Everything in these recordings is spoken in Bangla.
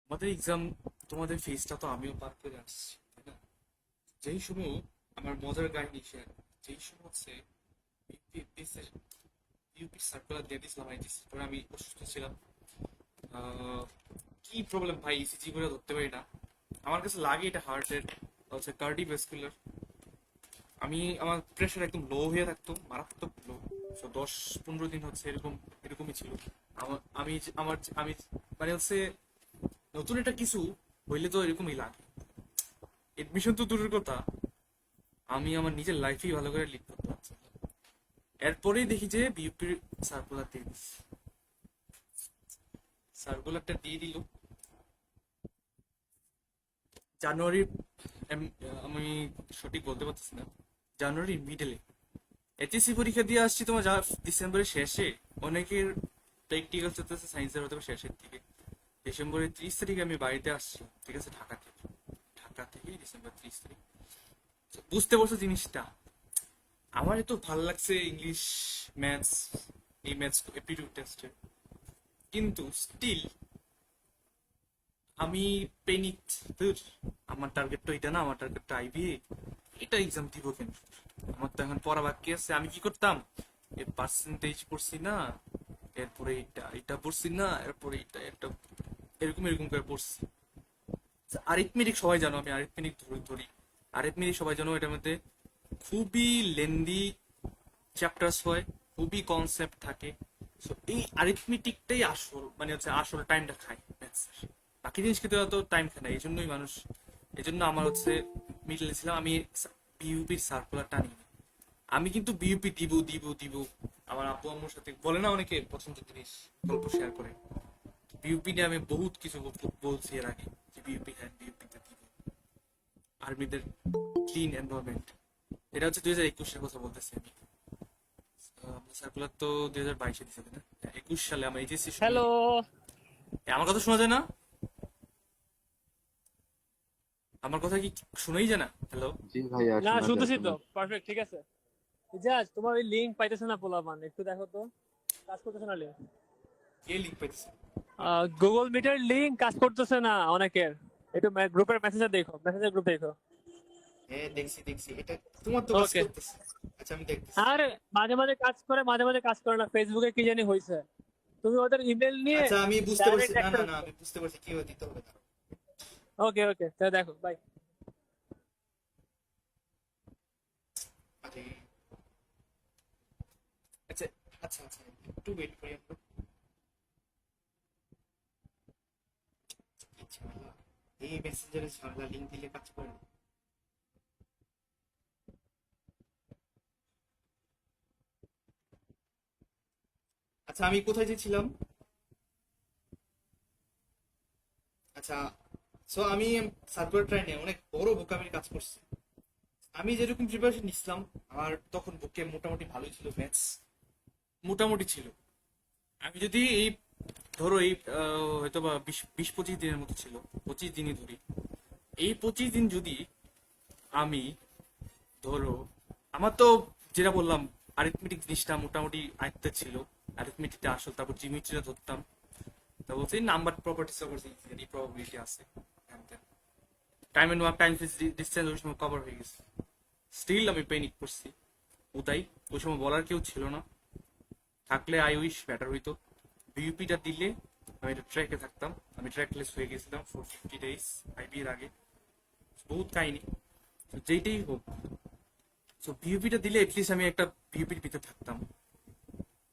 আমাদের এক্সাম, তোমাদের ফেজটা তো আমিও পার করে আসছি, তাই না? যেই সময় আমার মজার কাহিনী শেয়ার, যেই সময় হচ্ছে ইউপি সার্কুলার দিয়ে দিয়েছিলাম আইটিসি পরে আমি অসুস্থ ছিলাম। আহ, কি প্রবলেম ভাই, ইসিজি করে ধরতে পারি না। আমার কাছে লাগে এটা হার্টের হচ্ছে কার্ডিওভাস্কুলার। আমার প্রেশার একদম লো হয়ে থাকতো, মারাত্মক লো। 10-15 দিন হচ্ছে এরকম এরকমই ছিল। আমার আমি আমার আমি মানে হচ্ছে নতুন একটা কিছু হইলে তো এরকমই লাগে। এডমিশন তো দূরের কথা, আমি আমার নিজের লাইফেই ভালো করে লিড করতে পারছি না। এরপরেই দেখি যে বিউপির সার্কুলার দিয়ে দিস, সার্কুলারটা দিয়ে দিল জানুয়ারি। আমি সঠিক বলতে পারতেছি না, জানুয়ারির মিডলে। এইচএসসি পরীক্ষা দিয়ে আসছি তোমার ডিসেম্বরের শেষে। অনেকের প্র্যাকটিক্যাল চলতেছে সায়েন্সের, হতে পারে শেষের দিকে। ডিসেম্বরের 30 তারিখে আমি বাড়িতে আসছি, ঠিক আছে, ঢাকা থেকে ডিসেম্বর 30 তারিখ। বুঝতে পারছো জিনিসটা? আমার এত ভালো লাগছে ইংলিশ, ম্যাথস, এই ম্যাথস এপ্টিটিউড টেস্টে, কিন্তু স্টিল আমি পেনিক। আমার টার্গেট তো এটা না, আমার টার্গেট তো আইবিএ। এটা এক্সাম দিব কেন? আমার তো এখন পড়া বাকি আছে। আমি কি করতাম, এ পার্সেন্টেজ পড়ছি না, এরপরে এটা এটা পড়ছি না, এরপরে এটা একটা এরকম এরকম করে পড়ছি। আরিথমেটিক সবাই জানো, আমি আরিথমেটিক ধরি। আরিথমেটিক সবাই জানো, এটার মধ্যে খুবই লেন্দি চ্যাপ্টার্স হয়, খুবই কনসেপ্ট থাকে। সো এই আরিথমেটিকটাই আসল, মানে হচ্ছে আসল টাইমটা খায় ম্যাথসের। বাকি জিনিস কিন্তু অত টাইম খায় না, এই জন্যই মানুষ, এই জন্য আমার হচ্ছে মিডলে ছিলাম আমি। বিইউপির সার্কুলারটা নিই, আমি কিন্তু বিইউপি দিব। আমার আপু আম্মুর সাথে বলে না, অনেকে পছন্দের জিনিস গল্প শেয়ার করে। বিইউপি নিয়ে আমি বহুত কিছু বলছি এর আগে, যে বিইউপি, হ্যাঁ বিইউপিতে দিব। আর্মিদের ক্লিন এনভায়রনমেন্ট, এটা হচ্ছে 2021-এর কথা বলতেছি আমি। সার্কুলার তো 2022-এ দিছে, তাই না? 21 সালে আমার এইচএসসির সময় হ্যালো। দিই। আমার কথা শোনা যায় না? আমার কথা কি শোনাই যায় না? হ্যালো? জি ভাইয়া, না, শোনা যায় শুনতেছি শোনা তো, যায়। পারফেক্ট, ঠিক আছে। জাজ, তোমার ওই লিঙ্ক পাইতেছে না পোলাপান, একটু দেখো তো। কাজ করতেছে না লিঙ্ক। কে লিঙ্ক পাইতেছে? গুগল মিটের লিঙ্ক কাজ করতেছে না অনেকের। একটু গ্রুপের মেসেজে দেখো, মেসেজের গ্রুপ দেখো। হ্যাঁ, দেখছি এটা। তোমার তো কাজ ওকে। করতেছে। আচ্ছা, আমি দেখতেছি। আর মাঝে মাঝে কাজ করে, মাঝে মাঝে কাজ করে না, ফেসবুকে কি জানি হয়েছে। তুমি ওদের ইমেল নিয়ে আচ্ছা, আমি বুঝতে পারছি, ডাইরেক্ট না না অ্যাক্সেস না, করো। আমি বুঝতে পারছি কি দিতে হবে তার। ওকে ওকে, তাহলে দেখো, বাই। আরে, আচ্ছা আচ্ছা, একটু ওয়েট করি আমরা। কি ঝামেলা, এই মেসেঞ্জারে ঝামেলা, লিঙ্ক দিলে কাজ করে না। আচ্ছা, আমি কোথায় যেছিলাম? আচ্ছা, সো আমি সার্কুলার ট্রাইনে অনেক বড় ভোকামির কাজ করছি। আমি যেরকম প্রিপারেশন নিছিলাম, আমার তখন বুকে মোটামুটি ভালোই ছিল ম্যাথস, মোটামুটি ছিল। আমি যদি এই ধরো এই হয়তো বা 20-25 দিনের মতো ছিল, 25 দিনই ধরি। এই 25 দিন যদি আমি ধরো, আমার তো যেটা বললাম, আরিথমেটিক জিনিসটা মোটামুটি আয়ত্তে ছিল। আরিথমেটিকটা আসল, তারপর জিওমেট্রিটা ধরতাম, তারপর হচ্ছে নাম্বার প্রপার্টিস, এই প্রবাবিলিটি আছে, time and work, time distance ওই সময় কভার হয়ে গেছে। স্টিল আমি পেনিক করছি উদাই। ওই সময় বলার কেউ ছিল না, থাকলে আই উইশ বেটার হইতো। বিইউপিটা দিলে আমি একটা ট্র্যাকে থাকতাম। আমি ট্র্যাকলেস হয়ে গেছিলাম ফর 50 ডেজ আইবি এর আগে। বহুত কাহিনী। তো যেইটাই হোক, তো বিইউপিটা দিলে এটলিস্ট আমি একটা বিইউপির ভিতরে থাকতাম।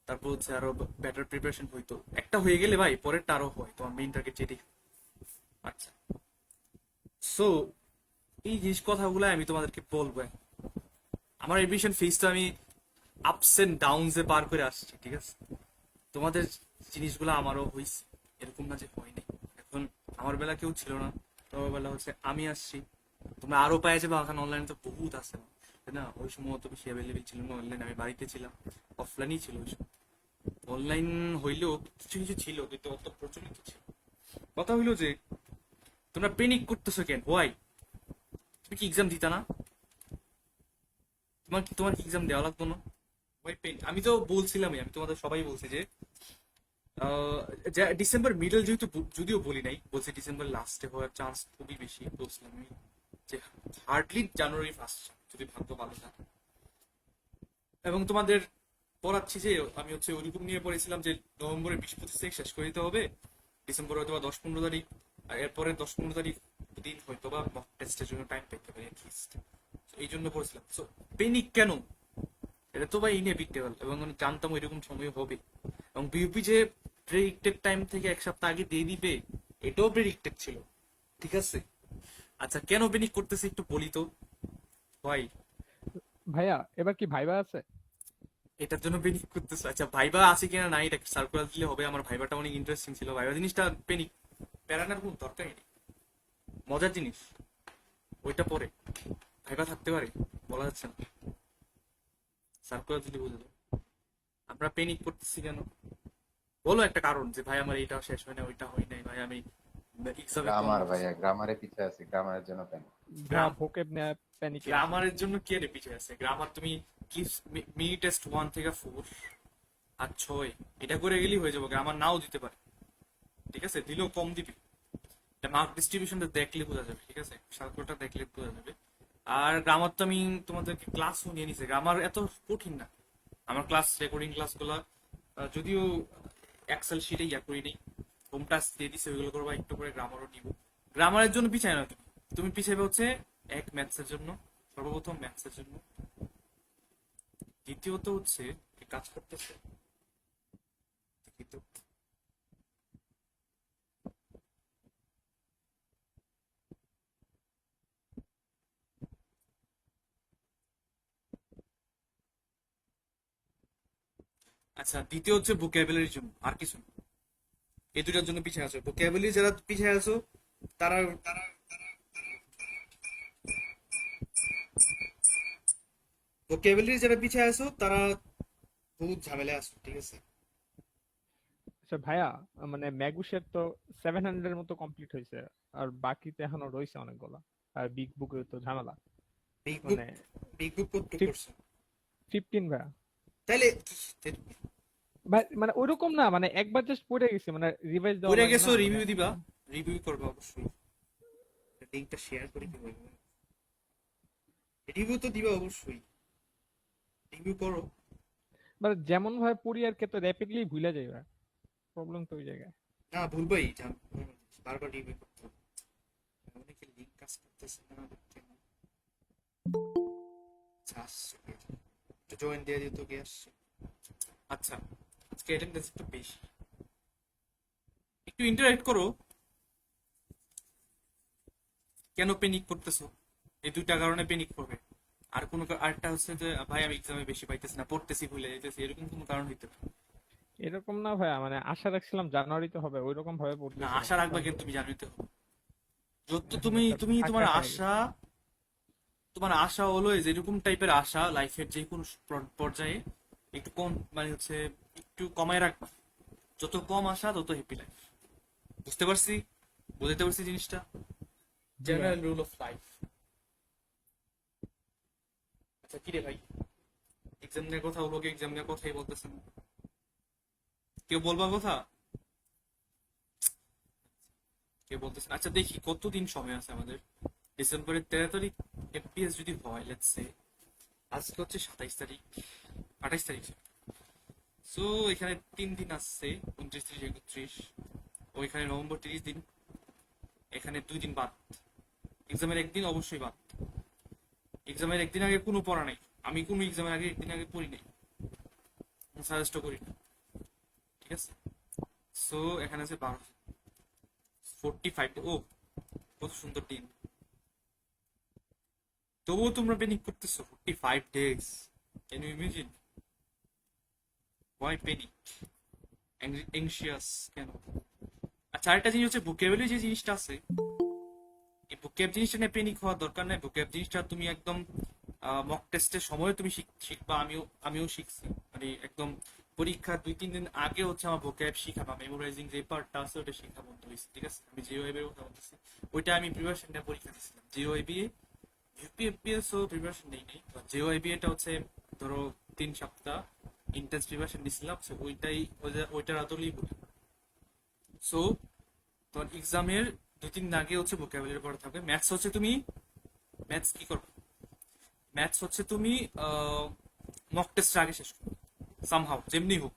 তারপর হচ্ছে আরো বেটার প্রিপারেশন হইতো। একটা হয়ে গেলে ভাই পরেরটা আরো হয়, তোমার মেইন টার্গেট যেটাই। আচ্ছা, সো এই জিনিস কথাগুলো আমি তোমাদেরকে বলবো। আমার এডমিশন ফিসটা আমি আপস এন্ড ডাউনস এ পার করে আসছি, ঠিক আছে? তোমাদের জিনিসগুলো আমারও হয়েছে, এরকম না যে হয়নি। এখন আমার বেলা কেউ ছিল না, তোমার বেলা হচ্ছে আমি আসছি। তোমরা আরো পাই যাবে, এখন অনলাইনে তো বহুত আছে, তাই না? ওই সময় অত বেশি অ্যাভেলেবেল ছিল না অনলাইন, আমি বাড়িতে ছিলাম, অফলাইনই ছিল ওই সময়। অনলাইন হইলেও কিছু কিছু ছিল, কিন্তু অত প্রচলিত ছিল। কথা হইলো যে তোমরা পেনিক করতেছো কেন, হোয়াই? তুমি কি এক্সাম দিতা না? তোমার কি এক্সাম দেওয়া লাগতো না? Why pen? আমি তো বলছিলামই, আমি তোমাদের সবাই বলছি যে আহ, ডিসেম্বর মিডল যেহেতু যদিও বলি নাই, বলছি ডিসেম্বর লাস্টে হওয়ার চান্স খুবই বেশি, বলছিলাম আমি যে হার্ডলি জানুয়ারি ফার্স্ট যদি ভাগ্য ভালো থাকে। এবং তোমাদের পড়াচ্ছি যে আমি হচ্ছে ওইরকম নিয়ে পড়েছিলাম যে নভেম্বরের 20-25 তারিখ শেষ করে দিতে হবে, ডিসেম্বর হয়তো বা 10-15 তারিখ, আর এরপরে 10-15 তারিখ দিন হয়তো বা মক টেস্টের জন্য টাইম পেতে পারি অ্যাটলিস্ট। এই জন্য পড়েছিলাম। সো পেনিক কেন? এটা তো ভাই ইনএভিটেবল, এবং আমি জানতাম ওইরকম সময় হবে। এবং বিউপি যে প্রেডিক্টেড টাইম থেকে 1 সপ্তাহ আগে দিয়ে দিবে, এটাও প্রেডিক্টেড ছিল। ঠিক আছে, আচ্ছা কেন পেনিক করতেছে একটু বলি তো ভাই। ভাইয়া এবার কি ভাইবা আছে? এটার জন্য পেনিক করতেছে? আচ্ছা ভাইবা আছে কিনা নাই এটা সার্কুলার দিলে হবে। আমার ভাইবাটা অনেক ইন্টারেস্টিং ছিল, ভাইবা জিনিসটা পেনিক প্যারানার কোন দরকার নেই, মজার জিনিস। ওইটা পরে ভাইবা থাকতে পারে, বলা যাচ্ছে না, সার্কুলার দিলে বুঝে যাবে। আমরা পেনিক করতেছি কেন? বলো একটা কারণ যে ভাই আমার এটা শেষ হয় না, ওইটা হয় নাই, ভাই আমি এক্সামে কম গ্রামার marks। ভাইয়া, গ্রামারে পিছিয়ে আছি, গ্রামারের জন্য প্যান। ভোকেব নিয়ে প্যানিকে আছি। গ্রামারের জন্য কে রে পিছিয়ে আছে? গ্রামার তুমি কি মিনি টেস্ট 1 থেকে 4 আর 6 এটা করে গেলেই হয়ে যাবে, গ্রামার নাও দিতে পারে। ঠিক আছে, দিলেও কম দিবি। এটা মার্ক ডিস্ট্রিবিউশনটা দেখলে বোঝা যাবে, ঠিক আছে, সার্কুলারটা দেখলে বোঝা যাবে। আর গ্রামার তো আমি তোমাদেরকে ক্লাসও নিয়ে নিছি, গ্রামার এত কঠিন না। আমার ক্লাস রেকর্ডিং ক্লাসগুলো যদিও এক্সেল শিটে ইয়া করি নেই, হোম টাস্ক দিয়ে দিছে, ওইগুলো করবা, একটু করে গ্রামারও নিব। গ্রামারের জন্য পিছায় না তুমি, তুমি পিছাবে হচ্ছে এক ম্যাথসের জন্য, সর্বপ্রথম ম্যাথসের জন্য, দ্বিতীয়ত হচ্ছে কি কাজ করতেছে, দ্বিতীয়ত আচ্ছা দ্বিতীয় হচ্ছে ভোকাবুলারির জন্য, আর কিছু না। এই দুটার জন্য পিছিয়ে আছো। ভোকাবুলারি যারা পিছিয়ে আছো তারা তারা ভোকাবুলারি যারা পিছিয়ে আছো তারা বহুত ঝামেলায় আছো, ঠিক আছে। আচ্ছা ভাইয়া, মানে ম্যাগুসের তো 700 এর মতো কমপ্লিট হয়েছে, আর বাকিতে এখনো রয়েছে অনেকগুলা। আর বিগ বুকে তো ঝামেলা। বিগ বুক, মানে বিগ বুক কত করছো? 15 ভাইয়া। তাইলে ভাই মানে ওইরকম না, মানে একবার জাস্ট পড়ে গেছি, মানে রিভাইজ দেওয়া পড়ে লাগে গেছো, না মানে। রিভিউ দিবা, রিভিউ করবা অবশ্যই, লিংকটা শেয়ার করে দিবা। রিভিউ তো দিবা অবশ্যই, রিভিউ করো। মানে যেমন ভাবে পড়ি আর কে তো র্যাপিডলি ভুলে যাই ভাই, প্রবলেম তো ওই জায়গায়। না ভুলবাই, বারবার রিভিউ করতে হবে। অনেকে লিংক কাজ করতেছে না, দেখতে না। আচ্ছা, আসছে একটু জয়েন দিয়ে দিত, কে আসছে? আচ্ছা আজকে অ্যাটেন্ডেন্স একটু বেশি, একটু ইন্টারঅ্যাক্ট করো। কেন পেনিক করতেছো? এই দুইটা কারণে পেনিক করবে। আর কোনো আরেকটা হচ্ছে যে ভাই আমি এক্সামে বেশি পাইতেছি না, পড়তেছি ভুলে যাইতেছি, এরকম কোনো কারণ হইতে পারে। এরকম না ভাইয়া, মানে আশা রাখছিলাম জানুয়ারিতে হবে, ওই রকম ভাবে না পড়তেছিলাম আশা রাখবা এখন কেন? তো। তুমি জানোই তো, যত এখন তুমি একটা তুমি ফাঁকা তোমার হয়ে আশা, গেছে। তোমার আশা হলো যেরকম টাইপের আশা লাইফের যে কোনো পর্যায়ে একটু কম, মানে হচ্ছে একটু কমায় রাখবা। যত কম আশা তত হ্যাপি লাইফ। বুঝতে পারছি, বুঝতে পারছি জিনিসটা, জি ভাইয়া। General rule of life. আচ্ছা কি রে ভাই, এক্সাম নিয়ে কথা হলো, এক্সাম নিয়ে কথাই বলতেছেন, কেউ বলবা কথা, কেউ বলতেছেন? আচ্ছা দেখি কতদিন সময় আছে আমাদের। ডিসেম্বরের 13 তারিখ এফপিএস যদি হয়, লেটস সে আজকে হচ্ছে 27 তারিখ, 28 তারিখ। সো এখানে 3 দিন আসছে, 29, 30, 31। ওইখানে নভেম্বর 30 দিন, এখানে 2 দিন বাদ, এক্সামের একদিন অবশ্যই বাদ। এক্সামের একদিন আগে কোনো পড়া নাই, আমি কোনো এক্সামের আগে একদিন আগে পড়ি নাই, সাজেস্টও করি না, ঠিক আছে। সো এখানে আছে 45। ও কত সুন্দর দিন, তবুও তোমরা পেনিক করতেছো। 45 days, can you imagine? Why panic, anxious কেন? আচ্ছা আরেকটা জিনিস হচ্ছে ভোকাবুলারি যে জিনিসটা আছে, এই ভোক্যাব জিনিসটা নিয়ে পেনিক হওয়ার দরকার নাই। ভোক্যাব জিনিসটা তুমি একদম মক টেস্টের সময় তুমি শিখবা, আমিও শিখছি, মানে একদম পরীক্ষা 2-3 দিন আগে হচ্ছে আমার ভোক্যাব শিখাবা, মেমোরাইজিং যে পার্টটা আছে ওটা শিখা বন্ধ হয়েছে, ঠিক আছে। আমি জিওআইবি এর কথা বলতেছি, ওইটা আমি প্রিপারেশন নিয়ে পরীক্ষা দিয়েছিলাম। জিওআইবি ইউপিএফপিএস ও প্রিপারেশন নেই নেই, জিওআইবি এটা হচ্ছে ধরো 3 সপ্তাহ ইন্টেন্স প্রিপারেশন নিয়েছিলাম, ওইটাই ওইটার আদলেই বলি। সো তোমার এক্সামের 2-3 দিন আগে হচ্ছে ভোকাবুলারি পড়া থাকবে। ম্যাথস হচ্ছে তুমি ম্যাথস কি করবে, ম্যাথস হচ্ছে তুমি মক টেস্টের আগে শেষ করবে সামহাও যেমনি হোক।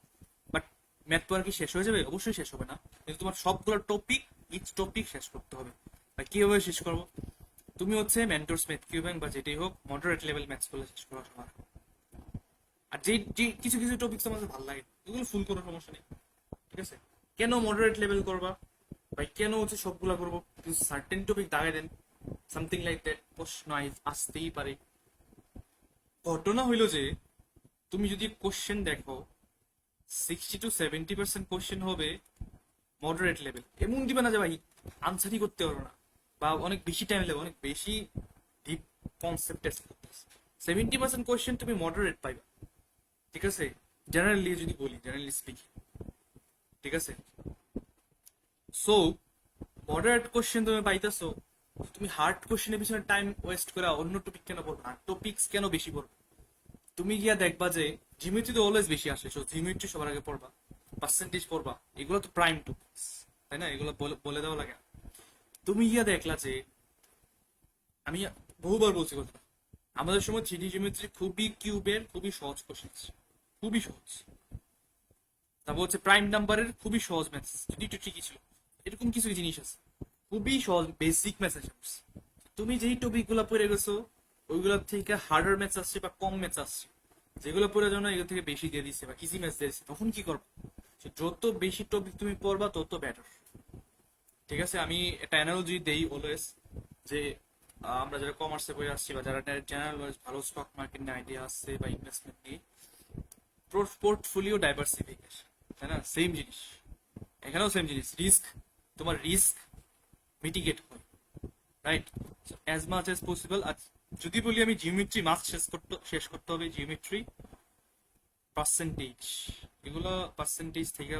বাট ম্যাথ পড়া কি শেষ হয়ে যাবে? অবশ্যই শেষ হবে না, কিন্তু তোমার সবগুলো টপিক, ইচ টপিক শেষ করতে হবে। আর কিভাবে শেষ করবো? তুমি হচ্ছে মেন্টরস ম্যাথ কিউবিং বা যেটাই হোক মডারেট লেভেল ম্যাথস গুলো শেষ করা সবার। আর যে যে কিছু কিছু টপিক আমাদের ভালো লাগে এগুলো ফুল করার সমস্যা নেই, ঠিক আছে? কেন মডারেট লেভেল করবা ভাই, কেন হচ্ছে সবগুলা করবো? কিছু সার্টেন টপিক দাগাই দেন, সামথিং লাইক দ্যাট, প্রশ্ন আসতেই পারে। ঘটনা হইলো যে তুমি যদি কোশ্চেন দেখো 60-70% কোশ্চেন হবে মডারেট লেভেল, এমন দিবে না যে ভাই আনসারই করতে পারো না বা অনেক বেশি টাইম লাগবে, অনেক বেশি ডিপ কনসেপ্ট টেস্ট করতেছে। 70% কোশ্চেন তুমি মডারেট পাইবা, ঠিক আছে? জেনারেলি যদি বলি, জেনারেলি স্পিকিং, ঠিক আছে? সো মডারেট কোশ্চেন তুমি পাইতেছো, তুমি হার্ড কোশ্চেনের পিছনে টাইম ওয়েস্ট করে অন্য টপিক কেন পড়বে, হার্ড টপিক্স কেন বেশি পড়বে? তুমি গিয়া দেখবা যে জিওমেট্রি তো অলওয়েজ বেশি আসে, সো জিওমেট্রি সবার আগে পড়বা, পার্সেন্টেজ পড়বা, এগুলো তো প্রাইম টপিক্স, তাই না? এগুলো বলে দেওয়া লাগে না। তুমি গিয়া দেখলা যে আমি বহুবার বলছি কথা, আমাদের সময় 3D জিওমেট্রি খুবই কিউবের খুবই সহজ কোশ্চেন, খুবই সহজ। তারপর হচ্ছে প্রাইম নাম্বারের খুবই সহজ ম্যাথস, যদি একটু ট্রিকি ছিল, এরকম কিছু জিনিস আছে খুবই সহজ বেসিক ম্যাথস। তুমি যেই টপিক গুলা পড়ে গেছো ওইগুলোর থেকে হার্ডার ম্যাথস আসছে বা কম ম্যাথস আসছে, যেগুলো পড়ে জন্য এগুলো থেকে বেশি দিয়ে দিচ্ছে বা ইজি ম্যাথস দিয়ে দিচ্ছে, তখন কি করবো? যত বেশি টপিক তুমি পড়বা তত বেটার, ঠিক আছে? আমি একটা অ্যানালজি দেই অলওয়েজ যে আমরা যারা কমার্সে পড়ে আসছি বা যারা জেনারেল ভালো স্টক মার্কেট নিয়ে আইডিয়া আসছে বা ইনভেস্টমেন্ট নিয়ে, পোর্টফোলিও ডাইভার্সিফিকেশন, তাই না? সেম জিনিস এখানেও, সেম জিনিস, রিস্ক, তোমার রিস্ক মিটিগেট হয়, right? As much as possible. আর যদি বলি আমি জিওমেট্রি মাস্ট শেষ করতে হবে, জিওমেট্রি পার্সেন্টেজ, এগুলো পার্সেন্টেজ থেকে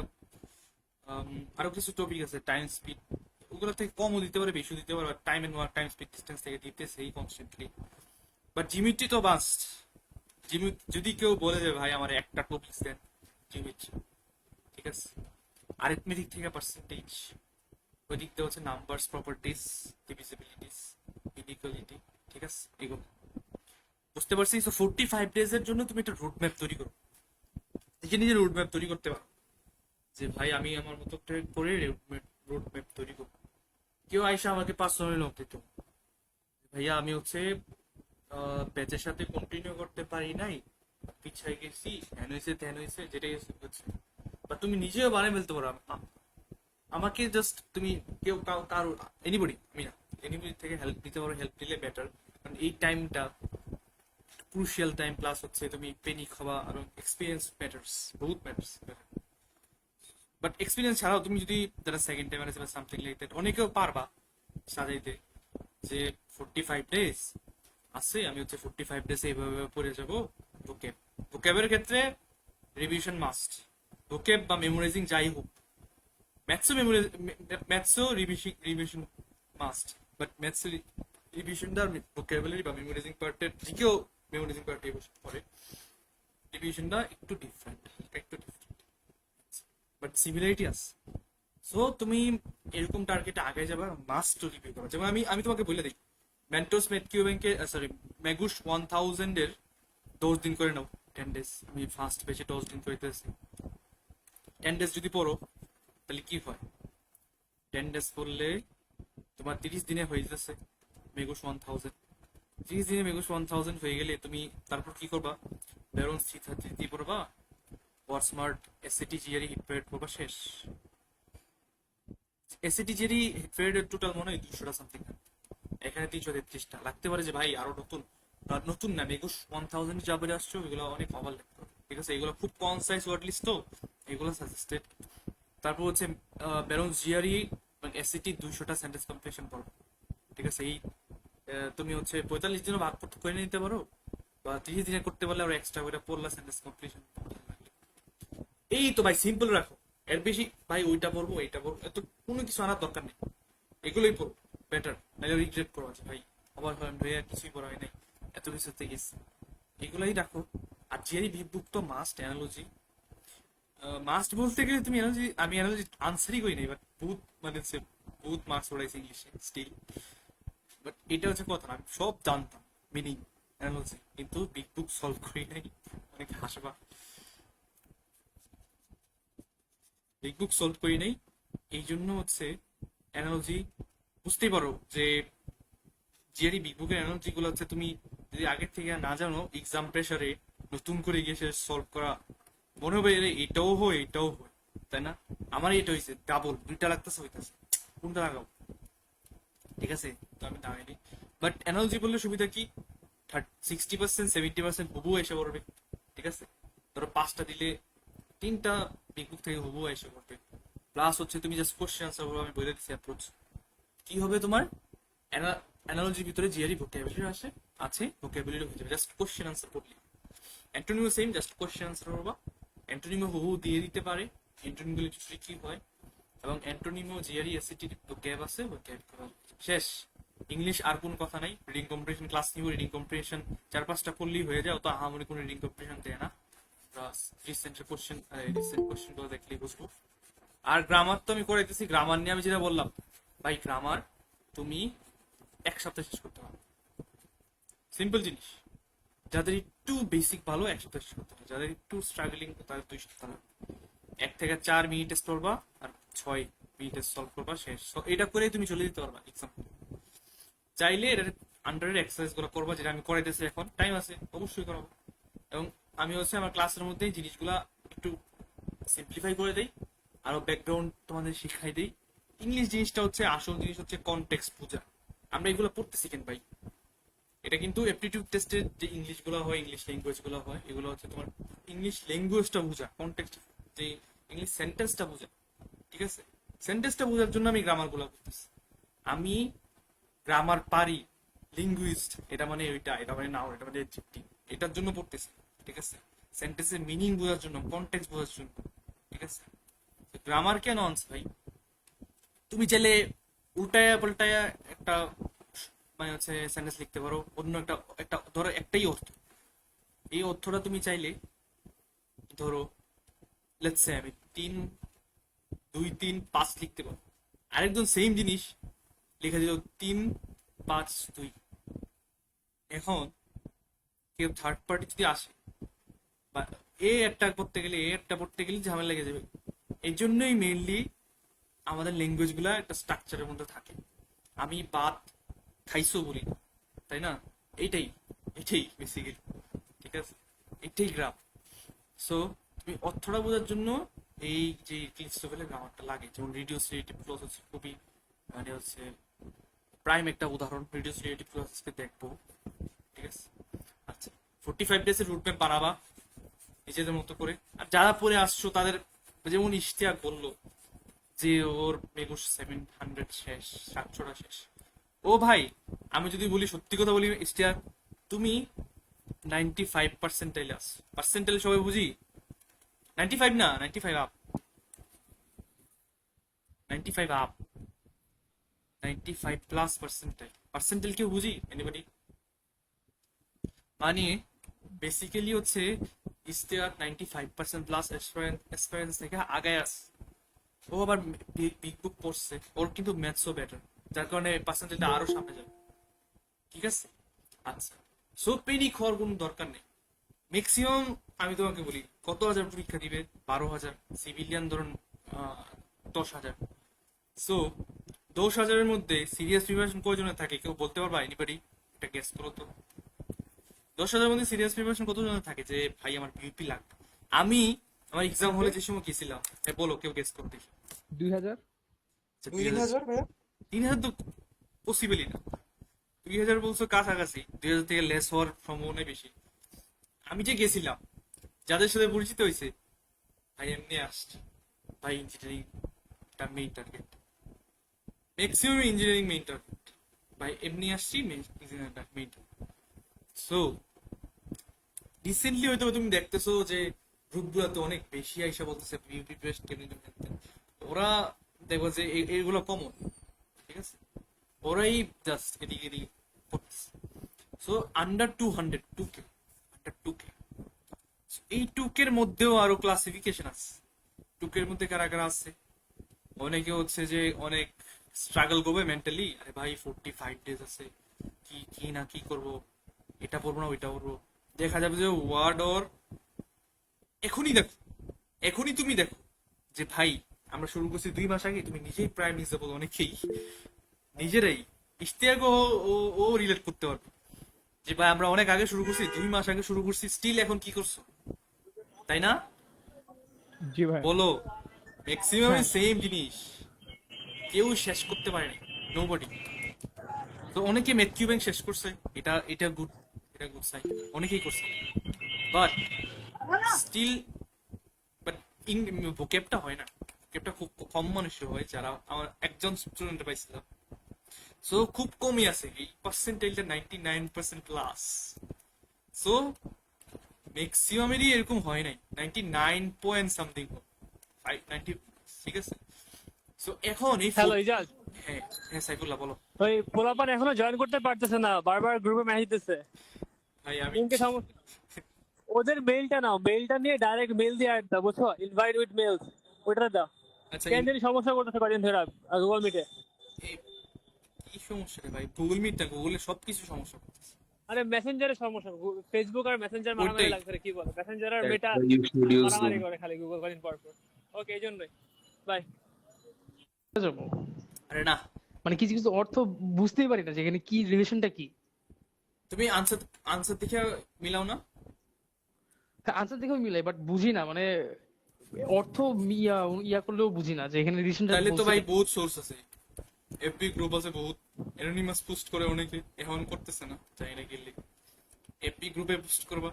আরো কিছু টপিক আছে, টাইম স্পিড, ওগুলো থেকে কমও দিতে পারে, বেশিও দিতে পারে, time and work, time speed, distance থেকে দিতেছেই কনস্ট্যান্টলি। বাট জিওমেট্রি তো মাস্ট। যদি কেউ বলে যে ভাই আমার একটা টপিক দেন, জিওমেট্রি, ঠিক আছে? আরিথমেটিক থেকে পার্সেন্টেজ, ওই দিক দিয়ে হচ্ছে নাম্বারস, প্রপার্টিস, ডিভিজিবিলিটিস, ইনইকুয়ালিটি, ঠিক আছে? এগুলো বুঝতে পারছি। তো 45 ডেজ এর জন্য তুমি একটা রুট ম্যাপ তৈরি করো, নিজে নিজে রুট ম্যাপ তৈরি করতে পারো যে ভাই আমি আমার মতো করে রুট ম্যাপ তৈরি করবো। কেউ আইসা আমাকে পার্সোনালি নোট দিত, ভাইয়া আমি হচ্ছে ব্যাচের সাথে কন্টিনিউ করতে পারি নাই, পিছাই গেছি, হ্যান হয়েছে ত্যান হয়েছে, যেটাই হচ্ছে, বা তুমি নিজেও বানিয়ে ফেলতে পারো। আমাকে জাস্ট তুমি কেউ কারো এনিবডি, আমি না, এনিবডি থেকে হেল্প নিতে পারো, হেল্প নিলে বেটার। কারণ এই টাইমটা ক্রুশিয়াল টাইম, প্লাস হচ্ছে তুমি পেনিক হওয়া, আর এক্সপিরিয়েন্স ম্যাটার্স, বহুত ম্যাটার্স। বাট এক্সপিরিয়েন্স ছাড়াও তুমি যদি যারা সেকেন্ড টাইম আছে বা সামথিং লাইক দ্যাট, অনেকেও পারবা সাজাইতে যে 45 ডেজ আছে, আমি হচ্ছে 45 ডেজ এইভাবে পড়ে যাবো। ভোকেব, ভোকেবের ক্ষেত্রে রিভিশন মাস্ট, ভোকেব বা মেমোরাইজিং যাই হোক, ম্যাথসও রিভিশন মাস্ট, বাট ম্যাথস রিভিশনটা ভোকাবুলারি বা মেমোরাইজিং পার্টের দিকেও, মেমোরাইজিং পার্টে পড়ে, রিভিশনটা একটু ডিফারেন্ট, বাট সিমিলারিটি আছে। সো তুমি এরকম টার্গেটে আগে যাবা, মাস্ট রিভিউ করো। যেমন আমি আমি তোমাকে বলে দিই, মেন্টোস মেটকিউ ব্যাংকে, সরি, ম্যাগুস 1000 এর 10 দিন করে নাও, 10 ডেজ। আমি ফার্স্ট পেজে 10 দিন করিতেছি, 10 ডেজ যদি পড়ো তাহলে কি হয়? 10 ডেজ পড়লে তোমার 30 দিনে হয়ে যাচ্ছে মেগুস 1000। 30 দিনে মেগুস 1000 হয়ে গেলে তুমি তারপর কি করবা? ব্যারন সি30 পড়বা, ওয়াটসমার্ট, এসএটি, জিআরই, হিটপেড পড়বা, শেষ। এসএটি, জিআরই, হিটপেডের টোটাল মনে হয় 200টা সামথিং, এখানে 333টা লাগতে পারে যে ভাই আরো নতুন। নতুন না, মেগুস 1000 যা বেড়ে আসছো এগুলো অনেক ওভারল্যাপ করে, ঠিক আছে? এগুলো খুব কনসাইজ ওয়ার্ড লিস্ট, তো এগুলো সাজেস্টেড। তারপর হচ্ছে ব্যারন জিআরই এসিটি 200টা সেন্টেন্স কমপ্লিশন করো, ঠিক আছে? এই তুমি হচ্ছে 45 দিনও ভাগ করে নিতে পারো, বা 30 দিনে করতে পারলে আরো এক্সট্রা করে পড়লা সেন্টেন্স কমপ্লিশন। এই তো ভাই সিম্পল রাখো, এর বেশি ভাই ওইটা পড়বো এইটা পড়বো এত কোনো কিছু আনার দরকার নেই, এগুলোই পড়বো বেটার, নাহলে রিগ্রেট করো যে ভাই আবার ভাইয়া কিছুই পড়া হয় নাই, এত কিছুতে গেছি। এগুলাই রাখো। আর জিআরই ভিভুক তো মাস্ট, অ্যানালজি মাস্ট বলতে গেলে তুমি এনার্জি, আমি এনার্জি আনসারই করি নাই, বাট বহুত মানে হচ্ছে বহুত মার্কস পড়াইছে ইংলিশে স্টিল। বাট এটা হচ্ছে কথা না, আমি সব জানতাম মিনিং অ্যানালজি, কিন্তু বিগ বুক সলভ করি নাই। অনেক হাসবা, বিগ বুক সলভ করি নাই, এই জন্য হচ্ছে অ্যানালজি বুঝতেই পারো যে জিআরই বিগ বুকের অ্যানালজি গুলো হচ্ছে তুমি যদি আগের থেকে না জানো, এক্সাম প্রেসারে নতুন করে গিয়ে সে সলভ করা মনে হবে এরে এটাও হয় এটাও হয়, তাই না? আমার এটা হয়েছে ডাবল, দুইটা লাগতেছে হইতেছে, কোনটা লাগাও? ঠিক আছে, তো আমি দাঁড়াইনি। বাট অ্যানালজি বললে সুবিধা কি, 60% 70% হুবু এসে পড়বে। ঠিক আছে, ধরো 5টা দিলে 3টা বিগ বুক থেকে হুবু এসে পড়বে। প্লাস হচ্ছে তুমি জাস্ট কোশ্চেন আনসার গুলো আমি বলে দিচ্ছি অ্যাপ্রোচ কি হবে তোমার। অ্যানালজির ভিতরে জিআরই ভোকাবুলারি আছে ভোকাবুলারি হয়ে যাবে, জাস্ট কোশ্চেন আনসার করলে। অ্যান্টোনিমো সেম, জাস্ট কোশ্চেন আনসার করবা। অ্যান্টোনিমো হুবহু দিয়ে দিতে পারে, অ্যান্টোনিম গুলো একটু ট্রিকি হয়। এবং অ্যান্টোনিমো জিআরই এসিটির ভোকাব আছে, ভোকাব শেষ। ইংলিশ আর কোনো কথা নাই। রিডিং কম্প্রিহেনশন ক্লাস নিব, রিডিং কম্প্রিহেনশন 4-5টা পড়লেই হয়ে যায়, অত আহামরি কোনো রিডিং কম্প্রিহেনশন দেয় না। রিসেন্ট কোশ্চেন গুলো দেখলেই বুঝবো। আর গ্রামার তো আমি করাইতেছি, গ্রামার নিয়ে আমি যেটা বললাম ভাই, গ্রামার তুমি 1 সপ্তাহে শেষ করতে পারো, সিম্পল জিনিস। যাদের একটু বেসিক ভালো 1 সপ্তাহে শেষ করতে পারো, যাদের একটু স্ট্রাগলিং তাদের 2 সপ্তাহ লাগবে। 1 থেকে 4 মিনিটে পড়বা আর 6 মিনিটে সলভ করবা, শেষ। So, এটা করেই তুমি চলে দিতে পারবা এক্সাম। চাইলে এটার আন্ডারের এক্সারসাইজ গুলো করবা, যেটা আমি করাইতেছি এখন, টাইম আছে অবশ্যই করাবো। এবং আমি হচ্ছে আমার ক্লাসের মধ্যে জিনিসগুলা একটু সিম্পলিফাই করে দেই, আরো ব্যাকগ্রাউন্ড তোমাদের শিখাই দেই। ইংলিশ জিনিসটা হচ্ছে, আসল জিনিস হচ্ছে কনটেক্সট বোঝা। আমরা এগুলো পড়তেছি কেন ভাই? এটা কিন্তু অ্যাপটিটিউড টেস্টের যে ইংলিশ গুলো হয়, ইংলিশ ল্যাঙ্গুয়েজ গুলো হয়, এগুলো হচ্ছে তোমার ইংলিশ ল্যাঙ্গুয়েজটা বোঝা, কনটেক্সট যে ইংলিশ সেন্টেন্সটা বোঝা। ঠিক আছে, সেন্টেন্সটা বোঝার জন্য আমি গ্রামার গুলো করতেছি। আমি গ্রামার পারি, লিঙ্গুইস্ট এটা মানে ওইটা, এটা মানে নাও, এটা মানে অ্যাডজেক্টিভ, এটার জন্য পড়তেছি। ঠিক আছে, সেন্টেন্সের মিনিং বোঝার জন্য, কনটেক্সট বোঝার জন্য। ঠিক আছে, গ্রামার কেন আনস ভাই? তুমি চাইলে উল্টায়া পাল্টায়া একটা মানে হচ্ছে সেন্টেন্স লিখতে পারো, অন্য একটা একটা ধরো একটাই অর্থ, এই অর্থটা তুমি চাইলে ধরো লেটস সে আমি 3-2-3-5 লিখতে পারো। আরেকজন সেম জিনিস লিখে দিল 3-5-2। এখন কেউ থার্ড পার্টি যদি আসে বা এ একটা পড়তে গেলে এ একটা পড়তে গেলে ঝামেলা লেগে যাবে। এই জন্যই মেইনলি আমাদের ল্যাঙ্গুয়েজ গুলা একটা স্ট্রাকচারের মধ্যে থাকে। আমি ভাত খাইছো বলি না, তাই না? এইটাই এটাই বেসিক্যালি। ঠিক আছে, এটাই গ্রাম। সো তুমি অর্থটা বোঝার জন্য এই যে ক্লিস্টোফেলের গ্রামারটা লাগে, যেমন রিডিউস রিলেটিভ ক্লজ হচ্ছে খুবই মানে হচ্ছে প্রাইম একটা উদাহরণ। রিডিউস রিলেটিভ ক্লজকে দেখবো। ঠিক আছে, আচ্ছা 45 ডেজ এর রুট ম্যাপ বানাবা নিজেদের মতো করে। আর যারা পরে আসছো তাদের, যেমন ইশতিয়াক বললো যে ওর মেগুস 700 শেষ, 700টা শেষ। ও ভাই, আমি যদি বলি সত্যি কথা বলি ইশতিয়াক, তুমি 95 পার্সেন্টাইল আস। পার্সেন্টাইল সবাই বুঝি, 95 না, 95 up, 95 up, 95 plus percentile. Percentile কেউ বুঝি? এনিবডি? মানে বেসিক্যালি হচ্ছে ইশতিয়াক 95% প্লাস এক্সপেরিয়েন্স থেকে আগায় আছে। ও আবার বিগ বুক পড়ছে, ওর কিন্তু ম্যাথসও বেটার, যার কারণে পার্সেন্টেজটা আরো সামনে যাবে। ঠিক আছে, আচ্ছা। সো পেনি খাওয়ার কোনো দরকার নেই। ম্যাক্সিমাম আমি তোমাকে বলি, কত হাজার পরীক্ষা দিবে? 12,000। সিভিলিয়ান ধরুন 10,000। সো 10,000-এর মধ্যে সিরিয়াস প্রিপারেশন কয়জনের থাকে কেউ বলতে পারবা? এনিবডি? এটা গেস করো তো। 10,000-এর মধ্যে সিরিয়াস প্রিপারেশন কতজনের থাকে যে ভাই আমার বিউপি লাগবে? আমি আমার এক্সাম হলে যে সময় গেছিলাম, বলো কেউ গেস করো দেখি। 2000। আচ্ছা, 2,000 ভাইয়া। 3,000 তো পসিবলই না। 2,000 বলছো কাছাকাছি, 2,000 থেকে লেস হওয়ার সম্ভাবনা বেশি। আমি যে গেছিলাম, যাদের সাথে পরিচিত হয়েছে, ভাই এমনি আসছে, ভাই engineering main target, maximum engineering main target, ভাই এমনি আসছি engineering main target. So recently হয়তো তুমি দেখতেছো যে গ্রুপগুলোতে অনেক বেশি আইসা বলতেছে বিউপি বেস্ট কেমনি, ওরা দেখবো যে এইগুলো কমন। ঠিক আছে, ওরাই জাস্ট এদিকে এদিকে করতেছে। So under 200, 2K, under 2K। এই 2K-র মধ্যেও আরো ক্লাসিফিকেশন আছে। টুকের মধ্যে কারা কারা আছে? অনেকে হচ্ছে যে অনেক স্ট্রাগল করবে মেন্টালি, আরে ভাই 45 ডেজ আছে, কি কি না কি করব, এটা পড়বো না ওইটা পড়বো। দেখা যাবে যে ওয়ার্ড ওর এখনই দেখো, এখনই তুমি দেখো যে ভাই আমরা শুরু করছি 2 মাস আগে, তুমি নিজেই প্রাইম এক্সাম্পল, অনেকেই নিজেরাই ইশতিয়াক ও রিলেট করতে পারবে যে ভাই আমরা অনেক আগে শুরু করছি, 2 মাস আগে শুরু করছি, স্টিল এখন কি করছো, তাই না? জি ভাই। বলো, ম্যাক্সিমাম হ্যাঁ। সেম জিনিস, কেউ শেষ করতে পারেনি, নোবডি। তো অনেকে ম্যাথকিউ ব্যাংক শেষ করছে, এটা এটা গুড, এটা গুড সাইন, অনেকেই করছে, বাট স্টিল, বাট ভোকেবটা হয় না, ভোকেবটা খুব কম মানুষের হয়, যারা আমার একজন স্টুডেন্ট পাইছিলাম, সো খুব কমই আছে, এই পার্সেন্টেজটা 99% প্লাস। সো ম্যাক্সিমামেরই এরকম হয় নাই, 99 পয়েন্ট সামথিং, 590, ঠিক আছে। সো এখন এই হ্যালো ইজাজ, হ্যাঁ হ্যাঁ সাইফুল্লাহ বলো। ওই পোলাপান এখনো জয়েন করতে পারতেছে না, বারবার গ্রুপে মেসেজ দিতেছে। ভাই আমি লিঙ্কে সমস্যা, ওদের মেইলটা নাও, মেইলটা নিয়ে ডাইরেক্ট মেইল দিয়ে অ্যাড দাও, বুঝছো? ইনভাইট উইথ মেলস, ওইটা দাও। আচ্ছা কেন জানি সমস্যা করতেছে কদিন ধরে গুগল মিটে। এই- কি সমস্যা রে ভাই, গুগল মিট না, গুগলে সবকিছু সমস্যা করতেছে। আরে মেসেঞ্জারের সমস্যা, ফেসবুক আর মেসেঞ্জার মারামারি ওটাই, লাগছে রে, কি বলে, মেসেঞ্জার আর That's Meta why you should use মারামারি Zoom. করে খালি গুগল কদিন পর পর। ওকে, এই জন্যই বাই। যাবো আরে না, মানে কিছু কিছু অর্থ বুঝতেই পারি না যে এখানে কি রিলেশনটা কি। তুমি আনসার আনসার দেখে মিলাও না। আনসার দেখেও মিলাই বাট বুঝি না, মানে অর্থ ইয়া ইয়া করলেও বুঝি না যে এখানে রিলেশনটা তাহলে তো ভাই বহুত সোর্স আছে, এফবি গ্রুপ আছে বহুত, অ্যানোনিমাস পোস্ট করে অনেকে, এখন করতেছে না, চাই না গেলে এফবি গ্রুপে পোস্ট করবা,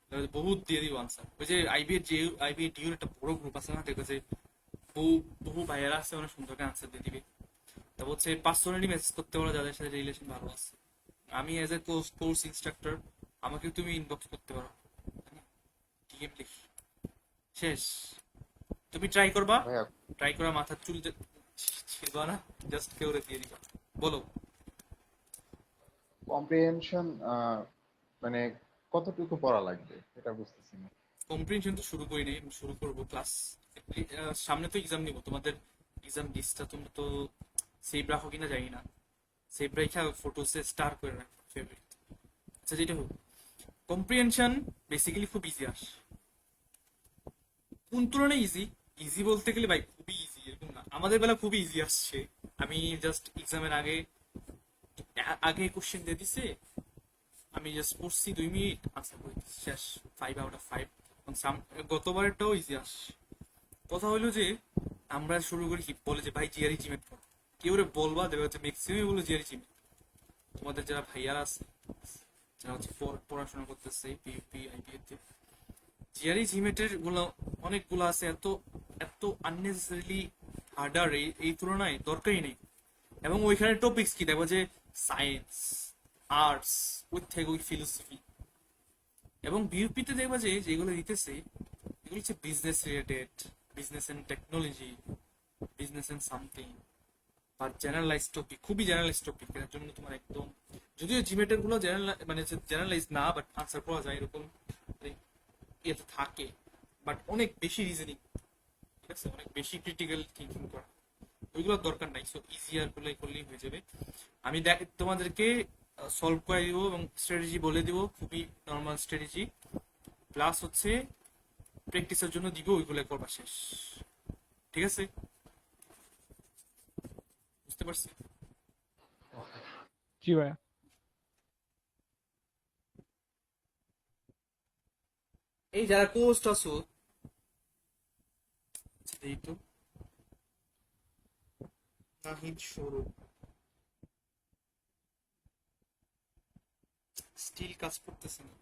তাহলে বহুত দিয়ে দিব আনসার। ওই যে আইবিএ ডিউর একটা বড় গ্রুপ আছে না, দেখো যে বহু বহু ভাইয়ারা আছে, অনেক সুন্দর আনসার দিয়ে দিবে। তারপর হচ্ছে পার্সোনালি মেসেজ করতে পারো যাদের সাথে রিলেশন ভালো আছে। আমি এজ এ কোর্স ইনস্ট্রাক্টর, আমাকে তুমি ইনবক্স করতে পারো, ডিএম লিখি, শেষ। তুমি ট্রাই করবা, ভাইয়া ট্রাই করা মাথার চুল ছিড়বা না, জাস্ট কেউ দিয়ে দিবা। বলো। কম্প্রিহেনশন মানে কতটুকু পড়া লাগবে এটা বুঝতেছি না। কম্প্রিহেনশন তো শুরু করি নাই, আমি শুরু করবো ক্লাস, সামনে তো এক্সাম নিব, তোমাদের এক্সাম লিস্টটা তুমি তো সেভ রাখো কিনা জানি না, সেভ রেখা ফটোসে স্টার করে রাখো ফেভারিট। আচ্ছা যেটা হোক, কম্প্রিহেনশন বেসিক্যালি খুব ইজি আসে, কোন তুলনায় ইজি, ইজি বলতে গেলে ভাই খুবই ইজি এরকম না, আমাদের বেলা খুবই ইজি আসছে। আমি জাস্ট এক্সামের আগে আগে কোশ্চেন দিয়ে দিছে, আমি জাস্ট পড়ছি 2 মিনিট, আনসার করে দিচ্ছি, শেষ, 5 আউট অফ 5। গতবারেরটাও ইজি আস। কথা হলো যে আমরা শুরু করি বলে যে ভাই জিআরই জিমেট পড়ো, কেউ রে বলবা দেবে হচ্ছে ম্যাক্সিমাম বলো জিআরই জিমেট। তোমাদের যারা ভাইয়ারা আছে, যারা হচ্ছে পড়াশোনা করতেছে পিইউপি আইবিএ তে, জিআরই জিমেটের গুলো অনেকগুলো আছে, এত এত আননেসেসারিলি হার্ডার, এই তুলনায় দরকারই নেই। এবং ওইখানে টপিকস কি দেখো যে সায়েন্স, আর্টস, উইথ থেকে উইথ ফিলোসফি। এবং বিউপিতে দেখবা যে যেগুলো দিতেছে এগুলো হচ্ছে business related, business and technology, business and something, বা জেনারেলাইজ টপিক, খুবই জেনারেলাইজ টপিক, এর জন্য তোমার একদম, যদিও জিমেটের গুলো জেনারেল মানে জেনারেলাইজ না, বাট আনসার পাওয়া যায় এরকম ইয়েতে থাকে, বাট অনেক বেশি রিজনিং, ঠিক আছে, অনেক বেশি ক্রিটিক্যাল থিঙ্কিং করা, ওইগুলোর দরকার নাই। সো ইজিয়ার গুলাই করলেই হয়ে যাবে। আমি তোমাদেরকে সলভ করে দিব এবং স্ট্র্যাটেজি বলে দিব, খুবই নর্মাল স্ট্র্যাটেজি, প্লাস হচ্ছে প্র্যাকটিসের জন্য দিব, ওইগুলো করবা, শেষ। ঠিক আছে, বুঝতে পারছি? জি ভাইয়া। এই যারা কোস্ট আছো, এই তো নাহিদ স্বরূপ স্টিল কাজ করতেছে না।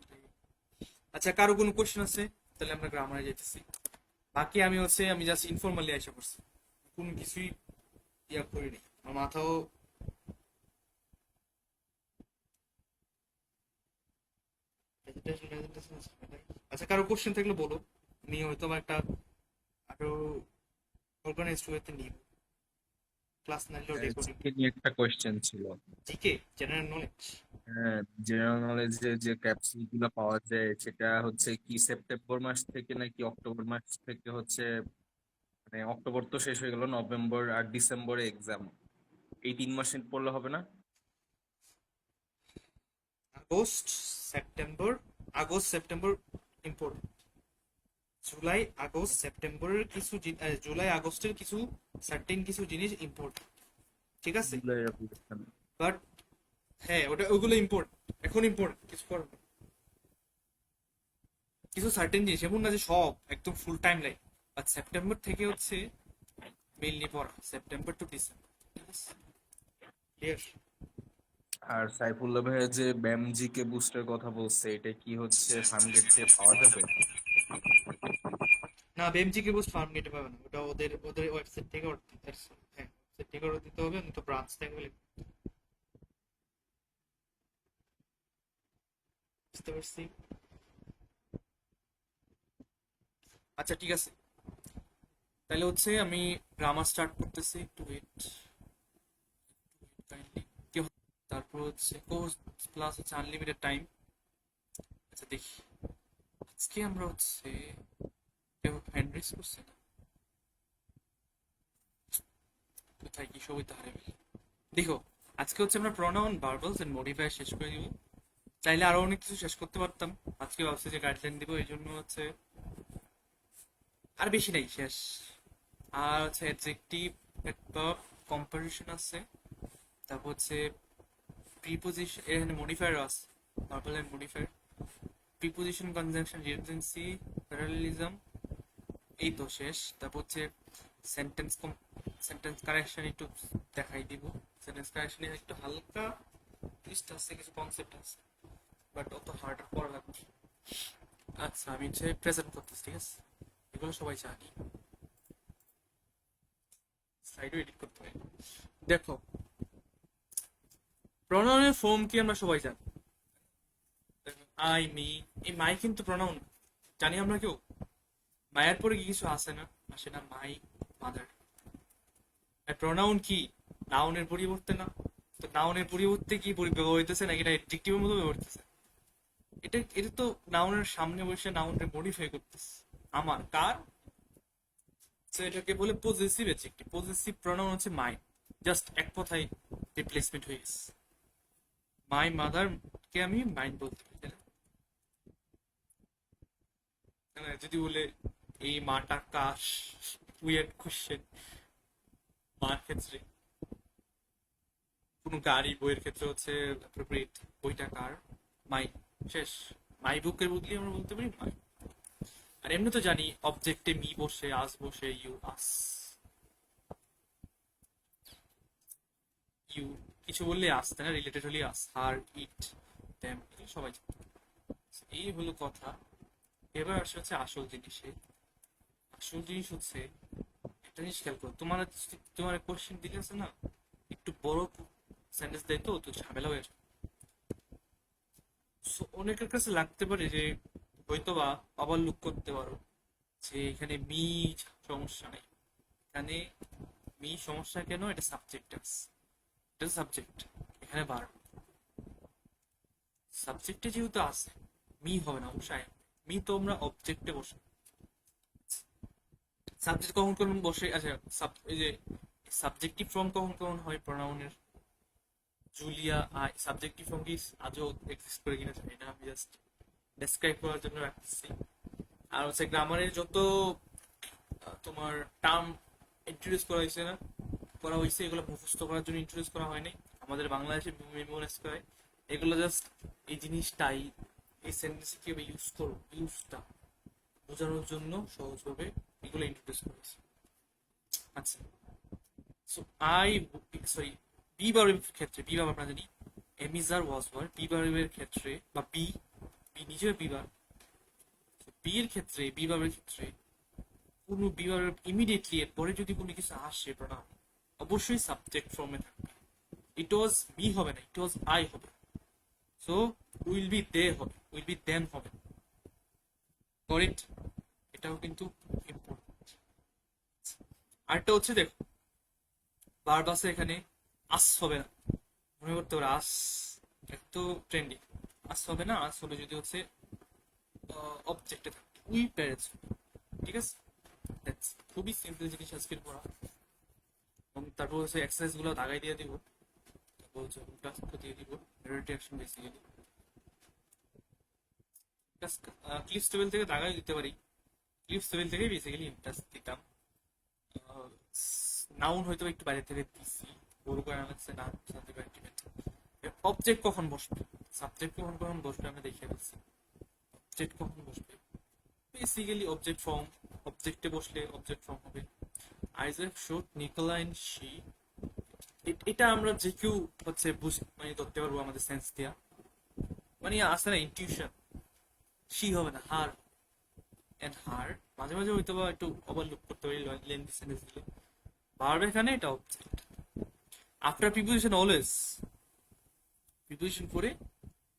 আচ্ছা, কারো কোনো কোশ্চেন আছে? তাহলে আমরা গ্রামারে যাইতেছি। বাকি আমি জাস্ট ইনফরমালি আশা করছি, কোন কিছুই ইয়া করিনি, আমার মাথাও আচ্ছা, কারো কোশ্চেন থাকলে বলো, নিয়ে হয়তো বা একটা আরো অর্গানাইজড ওয়েতে নিব, ক্লাস নাইলেও রেকর্ডিং। জিকে নিয়ে একটা কোয়েশ্চেন ছিল। GK, general knowledge. হ্যাঁ, জেনারেল নলেজে যে ক্যাপসুল গুলো পাওয়া যায় সেটা হচ্ছে কি সেপ্টেম্বর মাস থেকে নাকি অক্টোবর মাস থেকে হচ্ছে মানে অক্টোবর তো শেষ হয়ে গেল, নভেম্বর আর ডিসেম্বরে এক্সাম, এই 3 মাসে পড়লে হবে না? August September, August September import, July August সেপ্টেম্বরের কিছু জুলাই আগস্টের কিছু সার্টেন কিছু জিনিস ইম্পোর্ট, ঠিক আছে? জুলাই অ্যাপ্লিকেশন। বাট হ্যাঁ ওটা ওগুলো ইম্পোর্ট, এখন ইম্পোর্ট কিছু করার নেই। কিছু সার্টেন জিনিস, এমন না যে সব একদম full time line, but September থেকে হচ্ছে মেইনলি পড়া, সেপ্টেম্বর টু ডিসেম্বর, ঠিক আছে? ক্লিয়ার? আর সাইফুল্লাহ ভাইয়া যে ব্যাম জিকে বুস্টের কথা বলছে, এটা কি হচ্ছে ফার্মগেট থেকে পাওয়া যাবে? না, বেমজিকে বুস্ট ফার্ম গেটে পাবে না, ওটা ওদের ওদের ওয়েবসাইট থেকে অর্ডার দিতে হবে। হ্যাঁ, ওয়েবসাইট থেকে অর্ডার দিতে হবে, তো ব্রাঞ্চ থেকে হলে বুঝতে পারছি। আচ্ছা ঠিক আছে, তাহলে হচ্ছে আমি গ্রামার স্টার্ট করতেছি, একটু ওয়েট কাইন্ডলি। তারপর হচ্ছে কোর্স প্লাস হচ্ছে আনলিমিটেড টাইম। আচ্ছা দেখি আজকে আমরা হচ্ছে কেউ হ্যান্ড রেজ করছে না, কোথায় কি সবিতা হারে ফেলে। দেখো আজকে হচ্ছে আমরা প্রোনাউন, ভার্বালস এন্ড মডিফায়ার শেষ করে দিব। চাইলে আরো অনেক কিছু শেষ করতে পারতাম, আজকে ভাবছি যে গাইডলাইন দিব, এই জন্য হচ্ছে আর বেশি নাই, শেষ। আর হচ্ছে অ্যাডজেক্টিভ একটা কম্পারিশন আছে, তারপর হচ্ছে প্রিপোজিশন, এখানে মডিফায়ার আছে, verbal and modifier, preposition, conjunction, redundancy, parallelism, এই তো শেষ। তারপর হচ্ছে সেন্টেন্স সেন্টেন্স কারেকশন একটু দেখাই দিব। সেন্টেন্স কারেকশনে একটু হালকা টুইস্ট আছে, কিছু কনসেপ্ট আছে, বাট অত হার্ড পড়া লাগবে। আচ্ছা আমি হচ্ছে প্রেজেন্ট করতেছি, ঠিক আছে? এগুলো সবাই জানি, স্লাইডও এডিট করতে হয়। দেখো প্রোনাউনের ফর্ম কি আমরা সবাই জানি, আই মি। এই মাই কিন্তু প্রোনাউন, জানি আমরা কেউ? মায়ের পরে কি কিছু আসে না, আসে না? মাই, মাদার। আর প্রোনাউন কি নাউনের পরিবর্তে না? তো নাউনের পরিবর্তে কি ব্যবহার হইতেছে, নাকি এটা অ্যাডজেক্টিভের মতো ব্যবহার হইতেছে? এটা এটা তো নাউনের সামনে বসে নাউনকে মডিফাই করতেছে, আমার কার। তো এটাকে বলে পজেসিভ অ্যাডজেক্টিভ। পজেসিভ প্রোনাউন হচ্ছে মাই, জাস্ট এক কথায় রিপ্লেসমেন্ট হয়ে গেছে। মাই মাদার কে আমি মাইন্ড বলতে পারি, তাই না? যদি বলে এই মাটা কার, উইয়ার্ড কোশ্চেন। মার ক্ষেত্রে, কোনো গাড়ি বইয়ের ক্ষেত্রে হচ্ছে অ্যাপ্রোপ্রিয়েট, বইটা কার, মাই, শেষ। মাই বুকের বদলে আমরা বলতে পারি মাই। আর এমনি তো জানি অবজেক্টে মি বসে, আস বসে, ইউ আস, ইউ কিছু বললে আসতে না, রিলেটেড হলে আস, হার, ইট, দেম, সবাই জানে। এই হলো কথা। এবার আসে হচ্ছে আসল জিনিসে। আসল জিনিস হচ্ছে একটা জিনিস খেয়াল করো, তোমার কোশ্চেন দিলে আছে না, একটু বড় সেন্টেন্স দেয়, তো ঝামেলা হয়ে যায়। So, অনেকের কাছে লাগতে পারে যে হয়তোবা আবার লুক করতে পারো যে এখানে মি সমস্যা নেই, এখানে মি সমস্যা কেন, এটা সাবজেক্ট আছে, এটা সাবজেক্ট, এখানে বার সাবজেক্টে যেহেতু আছে, মি হবে না অবশ্যই। মি তো আমরা অবজেক্টে বসে, সাবজেক্ট কখন কখন বসে। আচ্ছা এই যে সাবজেক্টিভ ফর্ম কখন কখন হয় প্রোনাউনের, জুলিয়া আই, সাবজেক্টিভ ফর্ম কি আজও এক্সিস্ট করে কিনা জানি না, আমি জাস্ট ডেসক্রাইব করার জন্য রাখতেছি। আর হচ্ছে গ্রামারের যত তোমার টার্ম ইন্ট্রোডিউস করা হয়েছে না, করা হয়েছে, এগুলো মুখস্থ করার জন্য ইন্ট্রোডিউস করা হয়নি, আমাদের বাংলাদেশে মেমোরাইজ করায়। এগুলো জাস্ট এই জিনিসটাই, এই সেন্টেন্স কিভাবে ইউজ করো, ইউজটা বোঝানোর জন্য সহজভাবে এগুলো ইন্ট্রোডিউস করেছে। আচ্ছা সো আই, সরি, বি ভার্বের ক্ষেত্রে, বি ভার্ব আমরা জানি এমিজার ওয়াজ ওয়ার, বি ভার্বের ক্ষেত্রে বা বি, বি নিজেও বি ভার্ব, বি এর ক্ষেত্রে, বি ভার্বের ক্ষেত্রে কোনো বি ভার্ব ইমিডিয়েটলি এর পরে যদি কোনো কিছু আসে প্রোনাউন, অবশ্যই সাবজেক্ট ফর্মে থাকবে। ইট ওয়াজ মি হবে না, ইট ওয়াজ আই হবে। সো উইল বি দে হবে, উইল বি দেন হবে। করেক্ট? এটাও কিন্তু ইম্পর্টেন্ট। আরেকটা হচ্ছে দেখো, ভার্ব আছে এখানে, আস হবে না, মনে করতে পারে আস, একটু ট্রেন্ডিং। আস হবে না, আস হলে যদি হচ্ছে অবজেক্টে থাকে, উই প্যারেন্টস, ঠিক আছে? That's খুবই সিম্পল জিনিস আজকের পড়া। এবং তারপর হচ্ছে এক্সারসাইজ গুলো দাগাই দিয়ে দিব, তারপর হচ্ছে টাস্ক দিয়ে দিব, related action basically clips table থেকে দাগাই দিতে পারি। ক্লিপস টেবিল থেকে বেসিক্যালি টাস্ক দিতাম। নাউন হয়তো একটু বাইরে থেকে দিছি, বড় করে আনাচ্ছে না সাবজেক্ট অ্যাক্টিভেট। অবজেক্ট কখন বসবে, সাবজেক্ট কখন কখন বসবে আমরা দেখে ফেলছি। অবজেক্ট কখন বসবে, বেসিক্যালি অবজেক্ট ফর্ম, অবজেক্টে বসলে অবজেক্ট ফর্ম হবে। আইজাক শোট নিকোলা এন্ড শি, এটা আমরা যে কেউ হচ্ছে মানে ধরতে পারবো আমাদের সেন্স দিয়া, মানে আসে না ইনটিউশন। শি হবে না, হার এন্ড হার, মাঝে মাঝে হয়তো বা একটু ওভারলুক করতে পারি লেন্থি সেন্টেন্স দিলে। ভার্ব এখানে এটা object. After preposition always preposition করে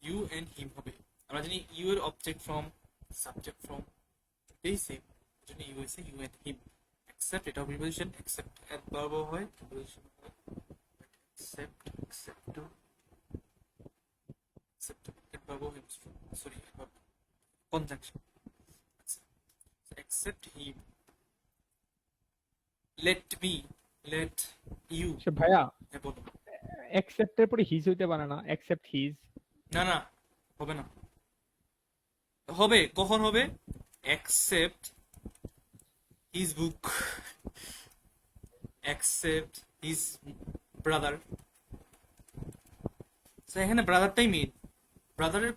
ইউ এন্ড হিম হবে। আমরা জানি ইউ এর অবজেক্ট ফর্ম সাবজেক্ট ফর্ম এই সেম, জন্য ইউ এসে ইউ এন্ড হিম। এক্সেপ্ট এটা প্রিপোজিশন, এক্সেপ্ট অ্যাডভার্ব হয়, প্রিপোজিশন হয়। এক্সেপ্ট এক্সেপ্ট এক্সেপ্ট অ্যাডভার্ব হয়, sorry adverb conjunction. accept him, let me, let you, আচ্ছা ভাইয়া, হ্যাঁ বলো। অ্যাকসেপ্টের পরে হিজ হইতে পারে না, অ্যাকসেপ্ট হিজ। না না, হবে না। হবে কখন হবে, accept his book, accept his brother। So, এখানে ব্রাদারটাই মেইন। ব্রাদারের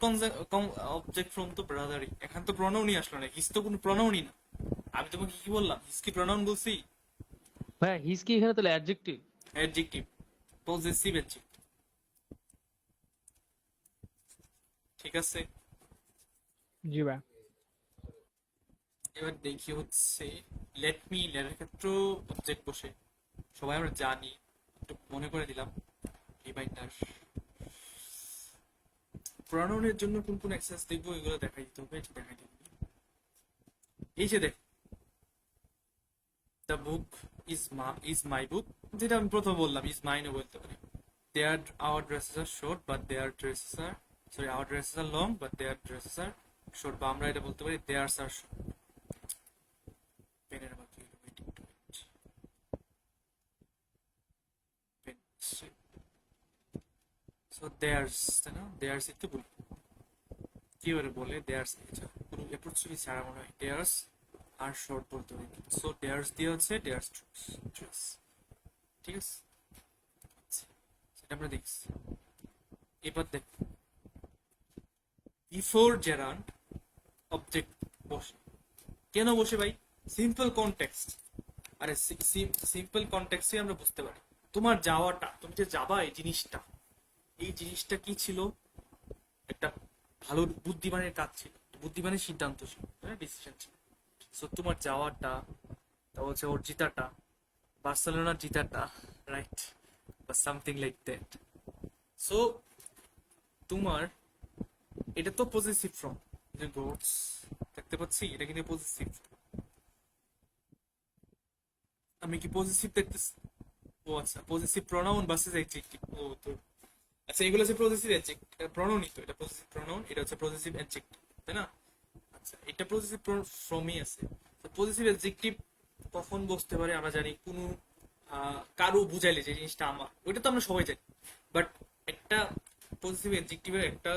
অবজেক্ট ফ্রম তো ব্রাদারই, এখানে তো প্রনাউনই আসলো না, হিজ তো কোনো প্রনাউনই না। আমি তোমাকে কি বললাম, হিজ কি প্রনাউন বলছি? ভাইয়া হিজ কি এখানে তাহলে অ্যাডজেক্টিভ? Adjective, possessive adjective. ঠিক আছে, জি ভাই। এবার দেখি হচ্ছে লেট মি, লেটের ক্ষেত্রেও অবজেক্ট বসে, সবাই আমরা জানি, একটু মনে করে দিলাম রিমাইন্ডার। প্রনাউনের জন্য কোন কোন এক্সারসাইজ দেখবো এগুলো দেখাই দিতে হবে, এটা দেখাই দিতে হবে। এই যে দেখ, দ্য বুক ইজ মাই বুক, যেটা আমি প্রথমে বললাম, ইজ মাইনও বলতে পারি। Their our dresses are short but their dresses are, sorry our dresses are long but their dresses are short, বা আমরা এটা বলতে পারি দেয়ার্স আর শর্ট। পেনের আমার কি waiting to it, pen so there's, তাই না, দেয়ার্স একটু বলি কি করে বলে, দেয়ার্স পুরো অ্যাপ্রোচলি ছাড়া মনে হয় দেয়ার্স আর শর্ট বলতে হবে। সো দেয়ার্স দিয়ে হচ্ছে দেয়ার্স ড্রেস, ঠিক আছে, সেটা আমরা দেখছি। এবার দেখ, বিফোর জেরান্ড অবজেক্ট বসে, কেন বসে ভাই? Simple context. আরে সিম্পল কনটেক্সটে আমরা বুঝতে পারি তোমার যাওয়াটা, তুমি যে যাবা এই জিনিসটা, এই জিনিসটা কি ছিল, একটা ভালো বুদ্ধিমানের কাজ ছিল, বুদ্ধিমানের সিদ্ধান্ত ছিল, ডিসিশন ছিল। সো তোমার যাওয়াটা, তা হচ্ছে ওর জিতাটা, বার্সেলোনার জিতাটা, রাইট, বা সামথিং লাইক দ্যাট। সো তোমার এটা তো পজিটিভ ফর্ম, যে গোটস দেখতে পাচ্ছি, এটা কিন্তু পজিটিভ। আমি কি পজিটিভ দেখতেছি? ও আচ্ছা, পজিটিভ প্রোনাউন ভার্সেস অ্যাডজেক্টিভ। ও তো আচ্ছা, এগুলো হচ্ছে পজিটিভ অ্যাডজেক্টিভ, এটা প্রোনাউনই তো, এটা পজিটিভ প্রোনাউন, এটা হচ্ছে পজিটিভ অ্যাডজেক্টিভ, তাই না? আচ্ছা, এটা পজিটিভ ফর্মই আছে। তো পজিটিভ অ্যাডজেক্টিভ কখন বসতে পারে আমরা জানি, কোনো কারো বুঝাইলে যে জিনিসটা আমার, ওইটা তো আমরা সবাই জানি। বাট একটা পজিটিভ অ্যাডজেক্টিভের একটা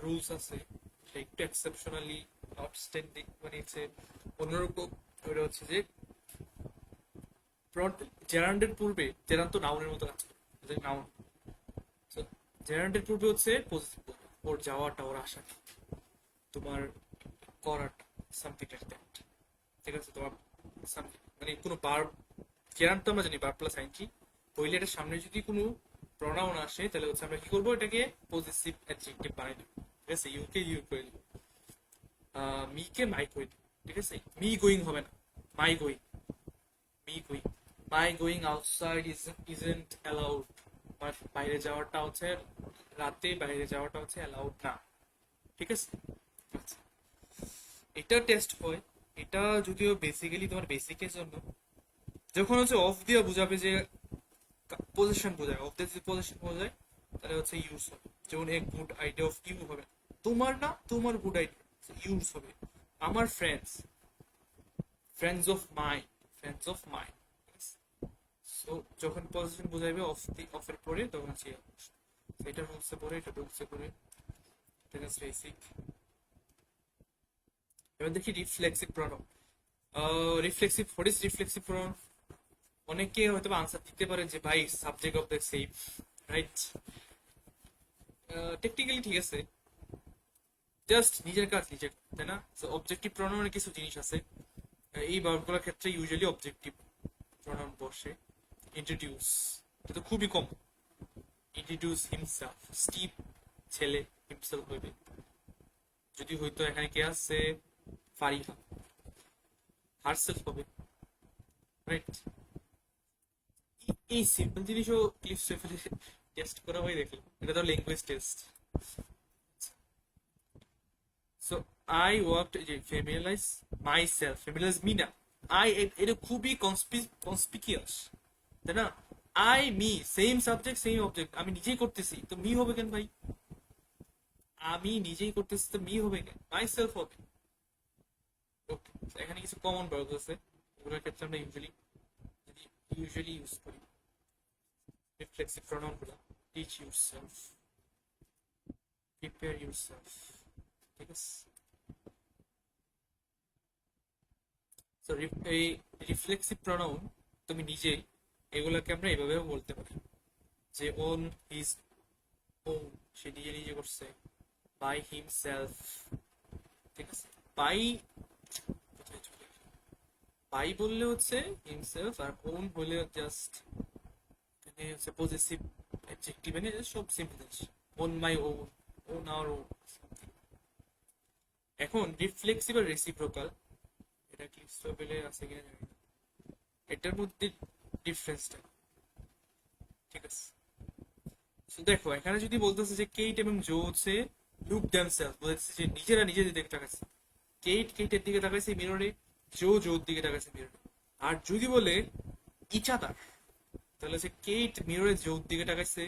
রুলস আছে, সেটা একটু এক্সেপশনালি আউটস্ট্যান্ডিং, মানে হচ্ছে অন্যরকম। ওইটা হচ্ছে যে জেরান্ডের পূর্বে, জেরান্ড তো নাউনের মতো কাজ করে, নাউন, জেরান্ডের পূর্বে হচ্ছে পজিটিভ, ওর যাওয়াটা, ওর আসাটা, তোমার করাটা, সামথিং লাইক দ্যাট, ঠিক আছে। তোমার সামথিং মানে কোনো ভার্ব, জেরান্ড তো আমরা জানি ভার্ব প্লাস আইনজি, হইলে এটার সামনে যদি কোনো প্রনাউন আসে তাহলে হচ্ছে আমরা কি করবো, এটাকে পজিটিভ অ্যাডজেক্টিভ বানাই দেবো, ঠিক আছে। ইউকে ইউ করে দেবো, মি কে মাই করে দেবো, ঠিক আছে। মি গোয়িং হবে না, my going, me going, my going outside isn't allowed, বাইরে যাওয়াটা হচ্ছে, রাতে বাইরে যাওয়াটা হচ্ছে অ্যালাউড না, ঠিক আছে। আচ্ছা, এটা টেস্ট হয়, এটা যদিও বেসিক্যালি তোমার বেসিকের জন্য, যখন হচ্ছে অফ দিয়ে বোঝাবে যে পজিশন বোঝায়, অফ দিয়ে যদি পজিশন বোঝায় তাহলে হচ্ছে ইউজ হবে। যেমন এক গুড আইডিয়া অফ ইউ হবে তোমার না, তোমার গুড আইডিয়া ইউজ হবে। আমার friends, friends of my, friends of mine. So যখন পজিশন বোঝাইবে অফ এর পরে তখন হচ্ছে এটা রুলসে পরে এটা রুলসে পরে, এটা জাস্ট বেসিক। এবার দেখি reflexive pronoun. Reflexive, what is reflexive pronoun? অনেকে হয়তো আনসার দিতে পারে যে ভাই subject of the same, right? Technically ঠিক আছে, জাস্ট নিজের কাজ নিজে, তাই না? অবজেক্টিভ প্রনাউনের কিছু জিনিস আছে, এই ভার্বগুলোর ক্ষেত্রে ইউজুয়ালি অবজেক্টিভ প্রনাউন বসে। ইন্ট্রোডিউস, এটা তো খুবই কম। ইন্ট্রোডিউস হিমসেলফ, স্টিভ ছেলে হিমসেলফ হইবে, যদি হয়তো এখানে কে আছে ফারিহা, হারসেলফ হবে, রাইট? এই সিম্পল জিনিসও ক্লিপস ফেলে টেস্ট করা হয়, দেখলাম এটা তো language test. So I worked, যে ফ্যামিলিয়ারাইজ মাইসেলফ, ফ্যামিলিয়ারাইজ মি না, আই, এটা খুবই কনসপিকিয়াস, তাই না? I me, same subject same object, আমি নিজেই করতেছি তো মি হবে কেন ভাই? আমি নিজেই করতেছি তো মি হবে কেন? মাইসেলফ হবে। ওকে, এখানে কিছু কমন ভার্বস আছে, ওগুলোর ক্ষেত্রে আমরা ইউজুয়ালি ইউজ করি রিফ্লেক্সিভ প্রনাউন গুলো। টিচ ইউরসেলফ, প্রিপেয়ার ইউরসেলফ, ঠিক আছে? সো এই রিফ্লেক্সিভ প্রনাউন তুমি নিজে, এগুলোকে আমরা এভাবেও বলতে পারি যে ওন, হিজ ওন, সে নিজে নিজে করছে, বাই হিমসেলফ, ঠিক আছে? বাই, বাই বললে হচ্ছে হিমসেলফ, আর ওন বললে জাস্ট এখানে হচ্ছে পজেসিভ অ্যাডজেক্টিভ, মানে সব সিম্পল জিনিস, own my own, own our own. এখন রিফ্লেক্সিভ আর রেসিপ্রোকাল, এটা ক্লিপস পেলে আছে কিনা জানি না, এটার মধ্যে ডিফারেন্সটা, ঠিক আছে? So দেখো এখানে যদি বলতেছে যে কেইট এবং জো হচ্ছে লুক দেমসেলফ, বলতেছে যে নিজেরা নিজেদের দিকে তাকাচ্ছে, কেইট কেইটের দিকে তাকাইছে মিররে, জো জোর দিকে তাকাইছে মিররে। আর যদি বলে ইচ আদার, তাহলে হচ্ছে কেইট মিররে জোর দিকে তাকাইছে,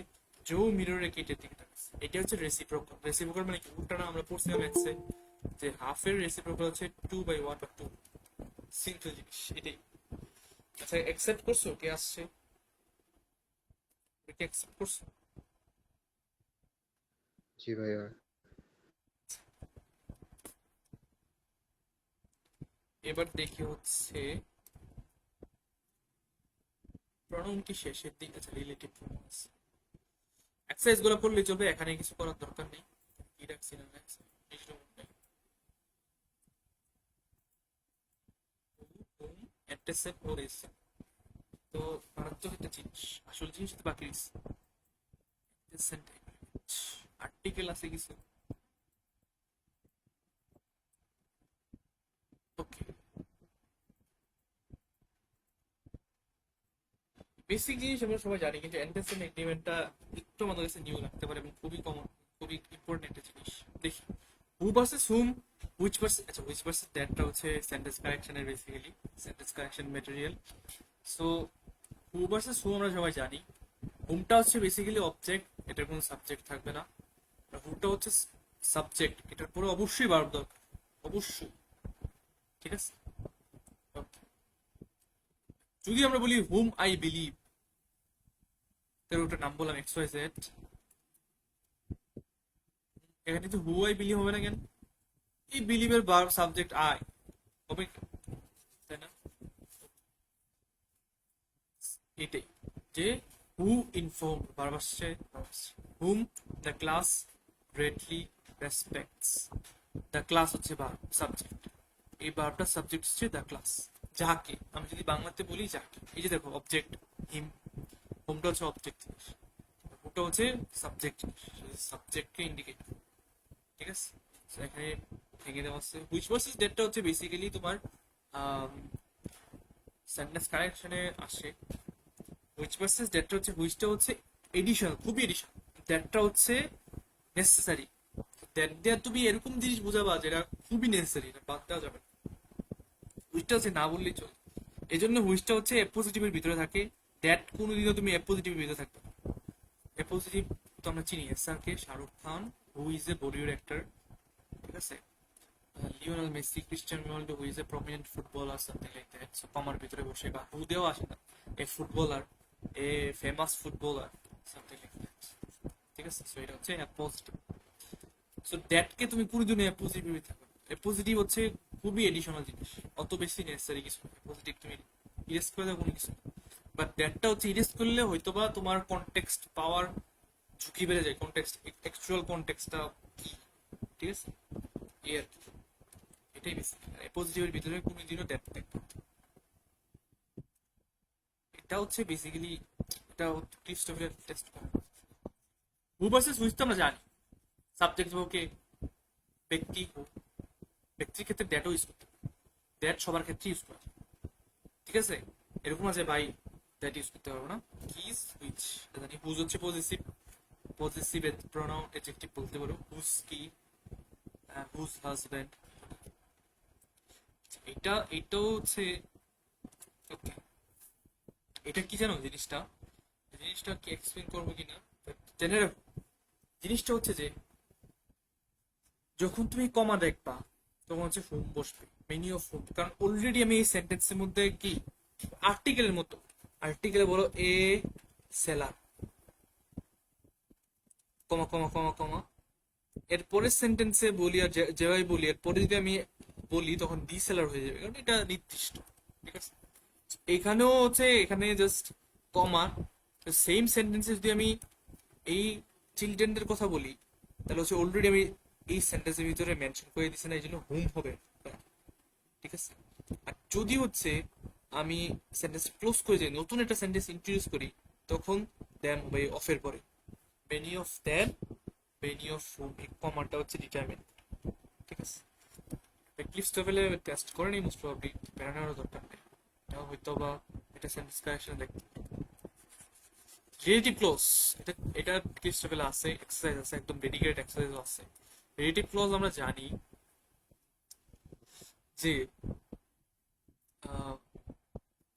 জো মিররে কেইটের দিকে তাকাইছে। এটা হচ্ছে রেসিপ্রোকাল। রেসিপ্রোকাল মানে কি? উল্টাটা আমরা পড়ছিলাম ম্যাথসে যে হাফের রেসিপ্রোকাল হচ্ছে 2/1 বা 2, সিম্পল জিনিস এটাই। আচ্ছা, অ্যাকসেপ্ট করছো? কে আসছে? অ্যাকসেপ্ট করছো? জি ভাইয়া। এবার দেখি হচ্ছে প্রনাউন কি শেষের দিকে? আচ্ছা, রিলেটিভ প্রনাউন্স। এক্সারসাইজ গুলো করলে চলবে, এখানে কিছু করার দরকার নেই। কি রাখছি না অ্যান্টিসেপ্ট ও রেসিপ, তো মারাত্মক একটা জিনিস, আসল জিনিস তো বাকি রয়েছে। আর্টিকেল আছে কিছু, ওকে। বেসিক জিনিস আমরা সবাই জানি, কিন্তু অ্যান্টিসেপ্ট এগ্রিমেন্টটা একটু আমাদের কাছে নিউ লাগতে পারে এবং খুবই কমন, খুবই ইম্পর্টেন্ট একটা জিনিস। দেখি who versus whom, which versus, আচ্ছা হুইচ ভার্সেস দ্যাটটা হচ্ছে সেন্টেন্স কারেকশনের basically sentence correction material. So who versus whom আমরা সবাই জানি, হুমটা হচ্ছে বেসিক্যালি অবজেক্ট, এটার কোনো সাবজেক্ট থাকবে না। আর হুটা হচ্ছে সাবজেক্ট, এটার পরে অবশ্যই ভার্ব দরকার, অবশ্যই, ঠিক আছে? Okay. যদি আমরা বলি হুম আই বিলিভ, তার ওটার নাম বললাম এক্স ওয়াই জেড, এখানে তো হু আই বিলিভ হবে না কেন? এই বিলিভের ভার্ব সাবজেক্ট আই হবে, তাই না? এটাই যে হু ইনফর্ম, ভার্ব আসছে whom the class greatly respects, the class হচ্ছে ভার্ব সাবজেক্ট, এই ভার্বটার সাবজেক্ট হচ্ছে দ্য ক্লাস, যাকে আমি যদি বাংলাতে বলি যাকে, এই যে দেখো অবজেক্ট হিম, হোমটা হচ্ছে অবজেক্ট জিনিস, ওটা হচ্ছে সাবজেক্ট জিনিস, সাবজেক্টকে ইন্ডিকেট, ঠিক আছে? এখানে ভেঙে দেওয়া আছে। হুইচ ভার্সেস দ্যাটটা হচ্ছে বেসিক্যালি তোমার সেন্টেন্স কারেকশনে আসে। হুইচ ভার্সেস দ্যাটটা হচ্ছে, হুইচটা হচ্ছে এডিশন, খুবই এডিশন, দ্যাটটা হচ্ছে নেসেসারি। দ্যাট দিয়ে তুমি এরকম জিনিস বোঝাবা যেটা খুবই নেসেসারি, এটা বাদ দেওয়া যাবে না। হুইচটা হচ্ছে না বললেই চলে, এই জন্য হুইচটা হচ্ছে অ্যাপোজিটিভের ভিতরে থাকে, দ্যাট কোনোদিনও তুমি অ্যাপোজিটিভের ভিতরে থাকবে না। অ্যাপোজিটিভ তো আমরা চিনি SRK, Shahrukh Khan, who is a Bollywood actor, ঠিক আছে? Lionel Messi, Cristiano Ronaldo who is a prominent footballer something like that. So comma ভিতরে বসে বা হু দেও আসে না, a footballer, a famous footballer something like that. ঠিক আছে, সো এটা হচ্ছে পজিটিভ। সো দ্যাটকে তুমি পুরো দুনিয়া পজিটিভ থাকো। পজিটিভ হচ্ছে খুবই এডিশনাল জিনিস, অত বেশি নেসেসারি কিছু না। পজিটিভ তুমি ইরেজ করে দাও কোনো কিছু, বাট দ্যাটটা হচ্ছে ইরেজ করলে হয়তোবা তোমার কনটেক্সট পাওয়ার ঝুঁকি বেড়ে যায়। কনটেক্সট, অ্যাকচুয়াল কনটেক্সটটা কি, ঠিক আছে, এই আর কি। এটাই বেশি পজিটিভের ভিতরে কোনোদিনও দ্যাট থাকবে না। এটা হচ্ছে বেসিক্যালি, এটা ক্রিস্টোফারের টেস্ট করে। হু ভার্সেস হুইচ তো আমরা জানি, সাবজেক্ট হোক ব্যক্তি হোক, ব্যক্তির ক্ষেত্রে দ্যাটও ইউজ করতে পারে, দ্যাট সবার ক্ষেত্রে ইউজ করা যায়। ঠিক আছে, এরকম আছে ভাই দ্যাট ইউজ করতে পারবো না, কিস হুইচ জানি। হুজ হচ্ছে পজিটিভ, পজিটিভ প্রোনাউন অ্যাডজেক্টিভ বলতে পারো। হুজ কি, হুজ হাজব্যান্ড, এটাও হচ্ছে ওকে। এটা কি জানো জিনিসটা, জিনিসটা কি এক্সপ্লেন করবো কিনা জেনে রাখো। জিনিসটা হচ্ছে যে যখন তুমি কমা দেখবা তখন হচ্ছে হোম বসবে, মেনি অফ হোম। কারণ অলরেডি আমি এই সেন্টেন্সের মধ্যে কি আর্টিকেলের মতো, আর্টিকেলে বলো এ সেলার, কমা কমা কমা কমা, এরপরের সেন্টেন্সে বলি আর যেভাবে বলি এরপরে যদি আমি বলি তখন দি সেলার হয়ে যাবে, কারণ এটা নির্দিষ্ট। ঠিক আছে, এখানেও হচ্ছে এখানে জাস্ট কমা, সেম সেন্টেন্সে যদি আমি এই চিলড্রেনদের কথা বলি তাহলে হচ্ছে অলরেডি আমি এই সেন্টেন্সের ভিতরে মেনশন করে দিচ্ছি না, এই জন্য হোম হবে। ঠিক আছে, আর যদি হচ্ছে আমি সেন্টেন্স ক্লোজ করে যাই, নতুন একটা সেন্টেন্স ইন্ট্রোডিউস করি, তখন দ্যাম হবে অফের পরে। Many of them, many of home, এই কমাটা হচ্ছে ডিটারমিন। ঠিক আছে, ক্লিপস লেভেলে টেস্ট করে নি, মোস্ট প্রবাবলি প্যারানোর দরকার নেই। এটা হয়তো বা এটা সেন্টেন্স কারেকশন দেখতে। রিলেটিভ ক্লোজ, এটা ক্লিপস লেভেলে আছে, এক্সারসাইজ আছে, একদম ডেডিকেটেড এক্সারসাইজ আছে। রিলেটিভ ক্লোজ আমরা জানি যে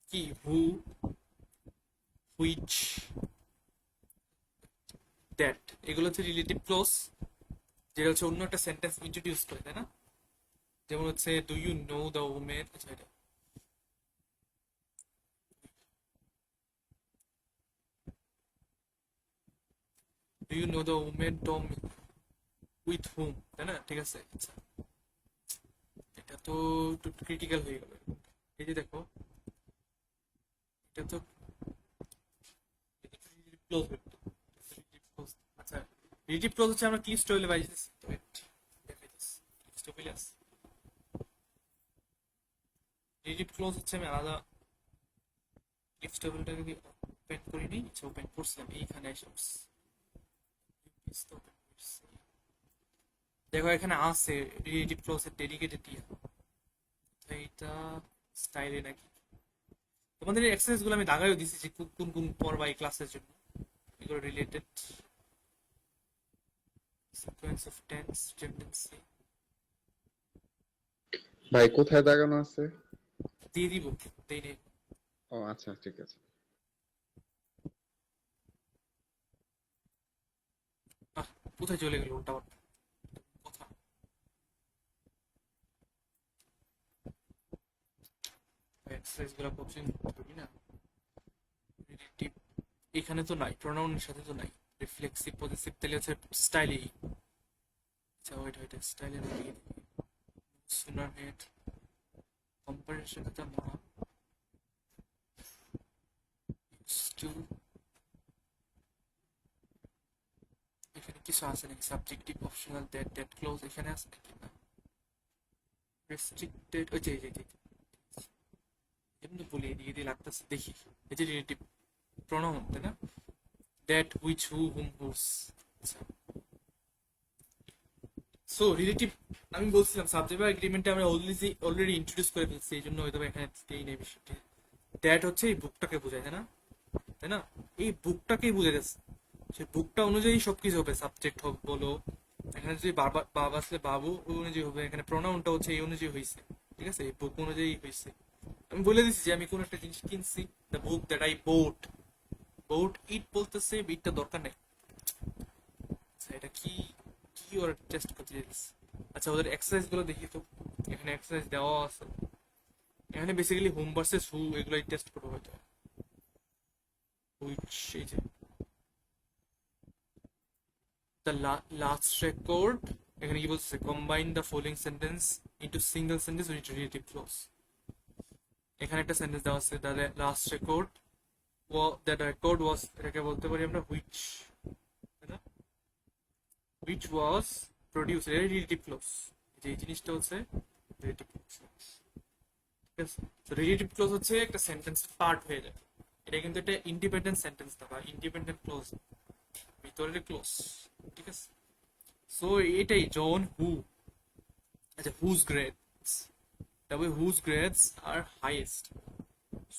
কি হু, হুইচ, দ্যাট, এগুলো হচ্ছে রিলেটিভ ক্লোজ, যেটা হচ্ছে অন্য একটা সেন্টেন্স ইন্ট্রোডিউস করে, তাই না? যেমন হচ্ছে do you know the women, আচ্ছা এটা do you know the women Tom with whom, তাই না? ঠিক আছে, আচ্ছা এটা তো একটু ক্রিটিক্যাল হয়ে গেল। এই যে দেখো এটা তো ক্লোজ, আচ্ছা রিলেটিভ ক্লোজ হচ্ছে আমরা কি স্টোরিলে বাইতেছি, তো স্টোরিলে আছে রিলেটিভ ক্লোজ হচ্ছে আমি আলাদা লিফট টেবিলটাকে কি ওপেন করিনি, আচ্ছা ওপেন করছিলাম এইখানে এসে দেখো এখানে আছে রিলেটিভ ক্লোজ এর ডেডিকেটেড ইয়া, এইটা স্টাইলে নাকি তোমাদের এই এক্সারসাইজ গুলো আমি দাগাইও দিছি যে কোন কোন পড়বা এই ক্লাসের জন্য, এগুলো related sequence of tense, tendency ভাই কোথায় দাগানো আছে? দিয়ে দিব, দেই নেই। ও আচ্ছা, ঠিক আছে। কোথায় চলে গেল ওটা কথা, এক্সারসাইজ গুলো কোচিং করি না। রিলেটিভ এখানে তো নাই, প্রোনাউনের সাথে তো নাই। রিফ্লেক্সিভ পজিটিভ তাহলে হচ্ছে স্টাইলি, আচ্ছা ওইটা ওইটা স্টাইলে নাকি সুনার হেড কম্পারেশন এটা মহা টু, এখানে কিছু আছে নাকি subjective optional that that close এখানে আছে নাকি না, রেস্ট্রিক্টেড ওই যে এমনি বলি এদিকে দিয়ে লাগতেছে দেখি, এই যে রিলেটিভ প্রোনাউন তাই না, দ্যাট হুইচ হু হুম হুস। আচ্ছা সো রিলেটিভ আমি বলছিলাম সাবজেক্ট এগ্রিমেন্টে আমরা অলরেডি ইন্ট্রোডিউস করে ফেলছি, এই জন্য হয়তো এখানে এই নেই বিষয়টি। দ্যাট হচ্ছে এই বুকটাকে বোঝায়, তাই না, তাই না, এই বুকটাকেই বুঝে যাচ্ছে, সেই বুকটা অনুযায়ী সবকিছু হবে, সাবজেক্ট হোক বলো, এখানে যদি বাবা আসলে বাবু ওই অনুযায়ী হবে, এখানে প্রোনাউনটা হচ্ছে এই অনুযায়ী হয়েছে। ঠিক আছে, এই বুক অনুযায়ী হয়েছে। আমি বলে দিচ্ছি যে আমি কোন একটা জিনিস কিনছি, the book that I bought, bought it বলতেছে, ইটটা দরকার নেই। আচ্ছা এটা কি কি ওরা টেস্ট করতে চাইছে, আচ্ছা ওদের এক্সারসাইজ গুলো দেখি তো, এখানে এক্সারসাইজ দেওয়া আছে। এখানে বেসিক্যালি হোম ভার্সেস হু এগুলোই টেস্ট করবো হয়তো। হুইচ, এই যে দ্য লাস্ট রেকর্ড, এখানে কি বলছে, combine the following sentence into single sentence with relative clause. এখানে একটা সেন্টেন্স দেওয়া আছে, the last record, that record was, এটাকে বলতে পারি আমরা হুইচ, তাই না? which was produced, relative close, যে এই জিনিসটা হচ্ছে রিলেটিভ ক্লোজ। ঠিক আছে, তো রিলেটিভ ক্লোজ হচ্ছে একটা সেন্টেন্স পার্ট হয়ে যায়, এটা কিন্তু একটা ইন্ডিপেন্ডেন্ট সেন্টেন্স না বা ইন্ডিপেন্ডেন্ট ক্লোজ, ভিতরের ক্লোজ। ঠিক আছে, সো এটাই জন হু, আচ্ছা হুজ গ্রেডস, তবে হুজ গ্রেডস আর হাইয়েস্ট।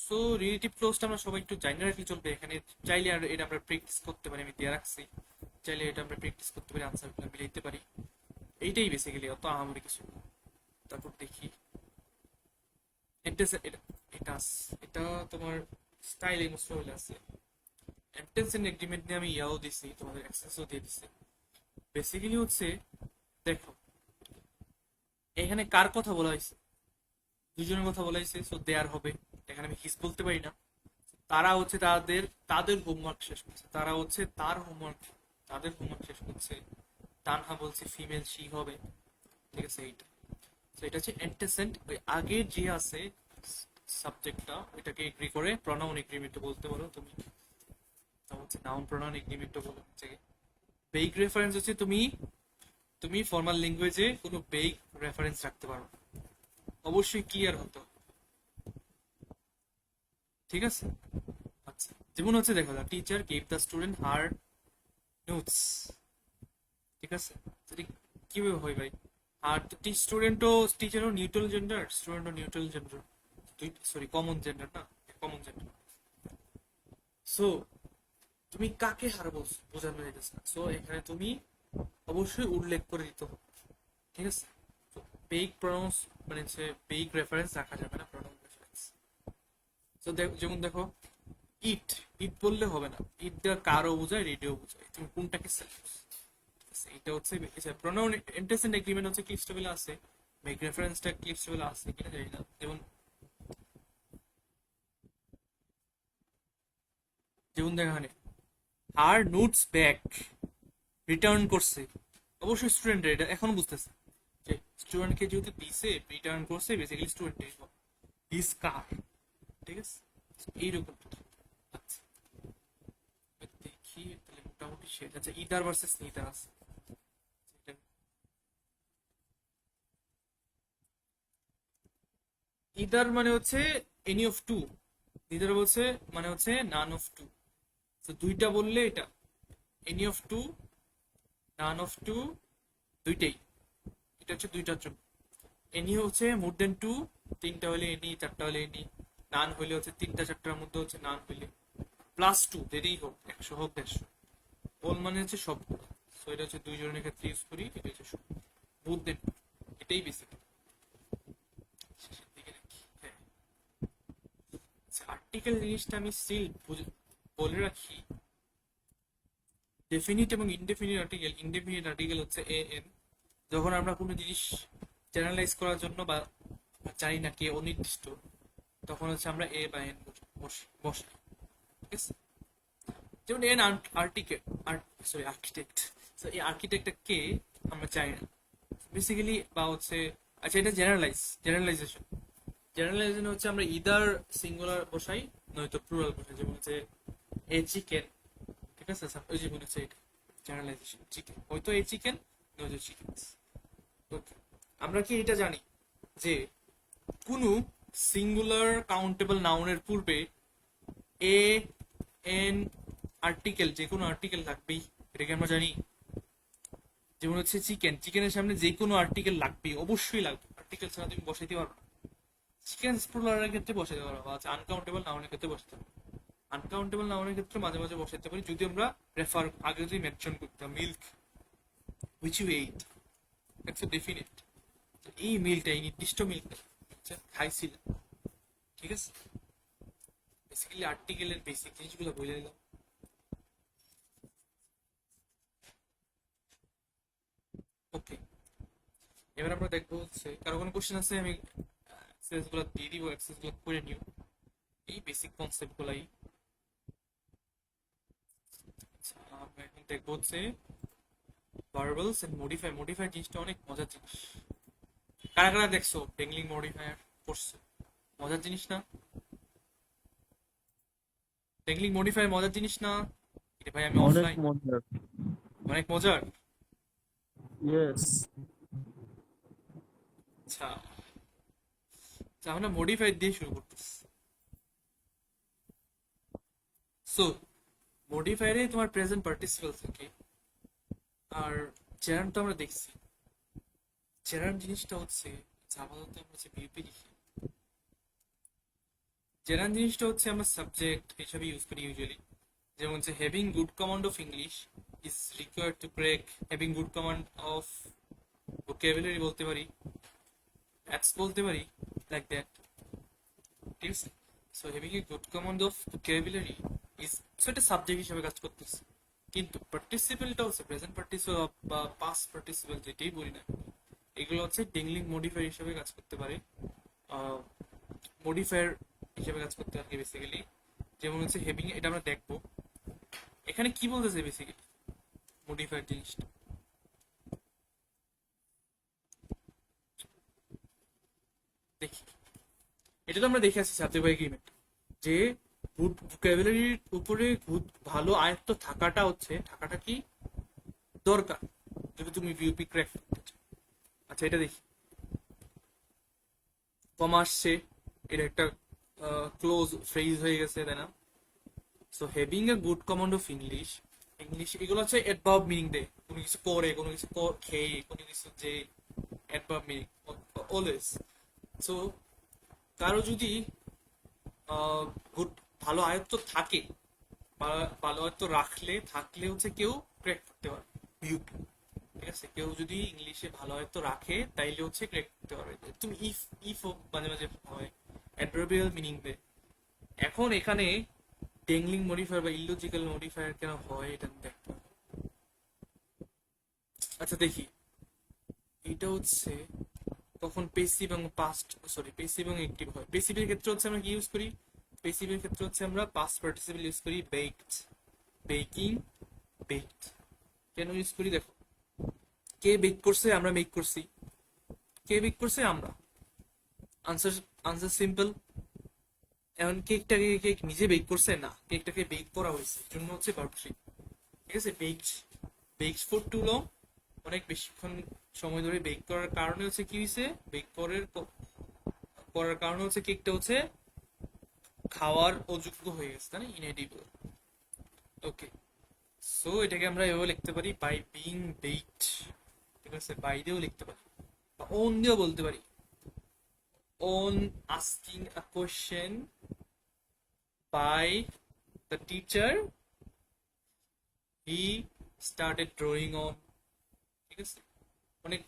সো রিলেটিভ ক্লোজটা আমরা সবাই একটু জানি রাখলে চলবে। এখানে চাইলে আর এটা আমরা প্র্যাকটিস করতে পারি, আমি দিয়ে রাখছি, চাইলে এটা আমরা প্র্যাকটিস করতে পারি, আনসারগুলো মিলাইতে পারি। এইটাই বেসিক্যালি, অত আহামরি কিছু না। তারপর দেখি এটা এটা এটা এটা তোমার স্টাইল ইমোস্ট হলে আছে। অ্যান্টেন্সেন্ট এগ্রিমেন্ট নিয়ে আমি ইয়াও দিছি, তোমাদের এক্সেসও দিয়ে দিছি। বেসিক্যালি হচ্ছে, দেখো এখানে কার কথা বলা হয়েছে, দুজনের কথা বলা হয়েছে, সো দেয়ার হবে, এখানে আমি হিস বলতে পারি না। তারা হচ্ছে তাদের তাদের হোমওয়ার্ক শেষ করছে, তারা হচ্ছে তার হোমওয়ার্ক, তাদের হোমওয়ার্ক শেষ করছে। তানহা বলছে ফিমেল শি হবে। ঠিক আছে, এইটা, তো এটা হচ্ছে অ্যান্টেসেন্ট, ওই আগের যে আছে সাবজেক্টটা ওইটাকে এগ্রি করে প্রনাউন এগ্রিমেন্ট বলতে পারো তুমি, তা হচ্ছে নাউন প্রনাউন এগ্রিমেন্ট বলে হচ্ছে। বেইক রেফারেন্স হচ্ছে তুমি তুমি ফর্মাল ল্যাঙ্গুয়েজে কোনো বেইক রেফারেন্স রাখতে পারো, অবশ্যই ক্লিয়ার হতো। ঠিক আছে, আচ্ছা যেমন হচ্ছে দেখো, the teacher gave the student her notes. ঠিক আছে, সেটা কিভাবে হয় ভাই? আর স্টুডেন্টও টিচারও নিউট্রাল জেন্ডার, স্টুডেন্টও neutral gender, sorry common gender না, কমন জেন্ডার। সো তুমি কাকে হার বলছো বোঝানো যাইতেছে না, সো এখানে তুমি অবশ্যই উল্লেখ করে দিতে হবে। ঠিক আছে, বেইক প্রনাউন্স মানে হচ্ছে বেইক রেফারেন্স রাখা যাবে না, প্রনাউন রেফারেন্স। তো যেমন দেখো ইট, ইট বললে হবে না, ইট দেওয়ার কারও বোঝায়, রেডিও বোঝায়, তুমি কোনটাকে সিলেক্ট। এটা হচ্ছে প্রনাউন অ্যান্টেসেন্ট এগ্রিমেন্ট হচ্ছে ক্লিপস টেবিলে আছে, বেইক রেফারেন্সটা ক্লিপস টেবিলে আছে কিনা জানি না। যেমন যেমন দেখো এখানে হার নোটস ব্যাক, রিটার্ন করছে, অবশ্যই স্টুডেন্ট, এটা এখনো বুঝতেছে যে স্টুডেন্টকে যেহেতু দিছে রিটার্ন করছে, বেসিক্যালি স্টুডেন্ট হিজ কার। ঠিক আছে, এইরকম। আচ্ছা দেখি তাহলে মোটামুটি শেষ। আচ্ছা ইদার ভার্সেস নিদার আছে, ইদার মানে হচ্ছে এনি অফ টু, নিদার বলছে মানে হচ্ছে নান অফ টু। তো দুইটা বললে এটা any of two, none of two, দুইটাই, এটা হচ্ছে দুইটার জন্য। এনি হচ্ছে মোর দেন টু, তিনটা হলে এনি, চারটা হলে এনি। নান হইলে হচ্ছে তিনটা চারটার মধ্যে হচ্ছে নান হইলে, প্লাস টু দেরি হোক, 100 হোক 150। অল মানে হচ্ছে সবগুলো, সো এটা হচ্ছে দুইজনের ক্ষেত্রে ইউজ করি, এটা হচ্ছে সব মোর দেন, এটাই বেসিক। শেষের দিকে রাখি, হ্যাঁ। আচ্ছা আর্টিকেল জিনিসটা আমি স্টিল বলে রাখি, ডেফিনিট এবং ইনডেফিনিট আর্টিকেল। ইনডেফিনিট আর্টিকেল হচ্ছে এ এন, যখন আমরা কোনো জিনিস জেনারেলাইজ করার জন্য বা জানি না কে অনির্দিষ্ট, তখন হচ্ছে আমরা এ বা এন বসাই। ঠিক আছে, যেমন এন আর্টিকেল, সরি আর্কিটেক্ট, এই আর্কিটেক্টটা কে আমরা জানি না বেসিক্যালি, বা হচ্ছে আচ্ছা এটা জেনারেলাইজেশন। জেনারেলাইজেশন হচ্ছে আমরা ইদার সিঙ্গুলার বসাই নয়তো প্লুরাল বসাই, যেমন হচ্ছে এ চিকেন। ঠিক আছে, ওই যে মনে হচ্ছে এটা জেনারেলাইজেশন, চিকেন হয়তো এই চিকেন নয়তো চিকেন। ওকে, আমরা কি এটা জানি যে কোনো সিঙ্গুলার কাউন্টেবল নাউনের পূর্বে এ এন আর্টিকেল, যে কোনো আর্টিকেল লাগবেই, এটাকে আমরা জানি। যেমন হচ্ছে চিকেন, চিকেনের সামনে যে কোনো আর্টিকেল লাগবেই, অবশ্যই লাগবে, আর্টিকেল ছাড়া তুমি বসাইতে পারো না। চিকেন স্প্রোলারের ক্ষেত্রে বসাইতে পারো, বা আনকাউন্টেবল নাউনের ক্ষেত্রে বসাতে পারো। আনকাউন্টেবল নাউনের ক্ষেত্রে মাঝে মাঝে বসাইতে পারি, যদি আমরা রেফার আগে যদি মেনশন করতাম milk which you ate, that's definite, এই মিলটা, এই নির্দিষ্ট মিলটা খাইছিল। ঠিক আছে, বেসিক্যালি আর্টিকেলের বেসিক জিনিসগুলো বলে দিলাম। ওকে, এবার আমরা দেখবো হচ্ছে কারো কোনো কোশ্চেন আছে, আমি এক্সারসাইজ গুলো দিয়ে দিব, এক্সারসাইজ গুলো করে নিও, এই বেসিক কনসেপ্ট গুলাই। আচ্ছা, আমরা এখন দেখবো হচ্ছে ভার্বালস এন্ড মডিফাই। মডিফাই জিনিসটা অনেক মজার জিনিস। কারা কারা দেখছো ডেংলিং মডিফায়ার করছো? মজার জিনিস না? ডেংলিং মডিফায়ার মজার জিনিস না? এটা ভাই আমি অনেক অফলাইন, মজার। অনেক মজার। ইয়েস। আচ্ছা আচ্ছা, আমরা মডিফাই দিয়ে শুরু করতেছি। সো মডিফায়ারে তোমার প্রেজেন্ট পার্টিসিপল থাকে, আর জেরান্ড তো আমরা দেখছি। জেরান্ড জিনিসটা হচ্ছে আপাতত আমরা যে বিউপি লিখি, জেরান্ড জিনিসটা হচ্ছে আমরা সাবজেক্ট হিসাবে ইউজ করি ইউজুয়ালি। যেমন হচ্ছে having good command of English is required to crack, having good command of vocabulary বলতে পারি, অ্যাপস বলতে পারি, লাইক দ্যাট। ঠিক আছে? So having a good command of vocabulary is, so এটা সাবজেক্ট হিসেবে কাজ করতেছে। কিন্তু পার্টিসিপেলটা হচ্ছে প্রেজেন্ট পার্টিসিপেল বা পাস্ট পার্টিসিপেল যেটাই বলি না, এগুলো হচ্ছে ডিংলিং মডিফায়ার হিসেবে কাজ করতে পারে, মডিফায়ার হিসেবে কাজ করতে পারে বেসিক্যালি। যেমন হচ্ছে হ্যাভিং, এটা আমরা দেখবো এখানে কি বলতেছে বেসিক্যালি মডিফায়ার জিনিসটা। দেখি, এটা তো আমরা দেখে আসছি সাবজেক্ট বাই এগ্রিমেন্ট, যে গুড ভোকাবুলারির উপরে গুড ভালো আয়ত্ত থাকাটা কি দরকার যদি তুমি ভিউপি ক্র্যাক করতে চাও। আচ্ছা এটা দেখি, কমা আসছে, এটা একটা ক্লোজ ফ্রেজ হয়ে গেছে, তাই না? So having a good command of English, English এগুলো হচ্ছে অ্যাডভার্ব মিনিং দেয়, কোনো কিছু করে, কোনো কিছু খেয়ে, কোনো কিছু যে অ্যাডভার্ব মিনিং অলওয়েজ। সো কারো যদি গুড ভালো আয়ত্ত থাকে, ভালো আয়ত্ত থাকলে হচ্ছে কেউ ক্র্যাক করতে পারে ভিউপি। ঠিক আছে? কেউ যদি ইংলিশে ভালো আয়ত্ত রাখে তাইলে হচ্ছে ক্র্যাক করতে পারবে। তুমি ইফ মাঝে মাঝে হয়, অ্যাডভার্বিয়াল মিনিং দেয়। এখন এখানে ডেংলিং মডিফায়ার বা ইললজিক্যাল মডিফায়ার কেন হয় এটা আমি দেখতে হবে। আচ্ছা দেখি, এটা হচ্ছে তখন পেসিভ এবং পেসিভ এবং অ্যাক্টিভ হয়। পেসিভের ক্ষেত্রে হচ্ছে আমরা কি ইউজ করি? পেসিভের ক্ষেত্রে হচ্ছে আমরা পাস্ট পার্টিসিপল ইউজ করি, বেকড, বেকিং, বেকড। কেন ইউজ করি দেখো, কে বেক করছে? আমরা মেক করছি। কে বেক করছে? আমরা। Answer simple. এখন কেক নিজে বেক করছে না, কেকটাকে বেক করা হয়েছে, জন্য হচ্ছে ভার্ব থ্রি। ঠিক আছে? বেকড ফর টু লং, অনেক বেশিক্ষণ সময় ধরে বেক করার কারণে হচ্ছে কি হয়েছে, বেক করার কারণে হচ্ছে কেকটা হচ্ছে খাওয়ার অযোগ্য হয়ে গেছে, তাই না? ইনএডিবল। ওকে, সো এটাকে আমরা এভাবে লিখতে পারি, বাই বিং বেকড। ঠিক আছে? বাই দিয়েও লিখতে পারি, বা ওন দিয়েও বলতে পারি। On asking a question by the teacher, he started drawing on. ঠিক আছে? অনেক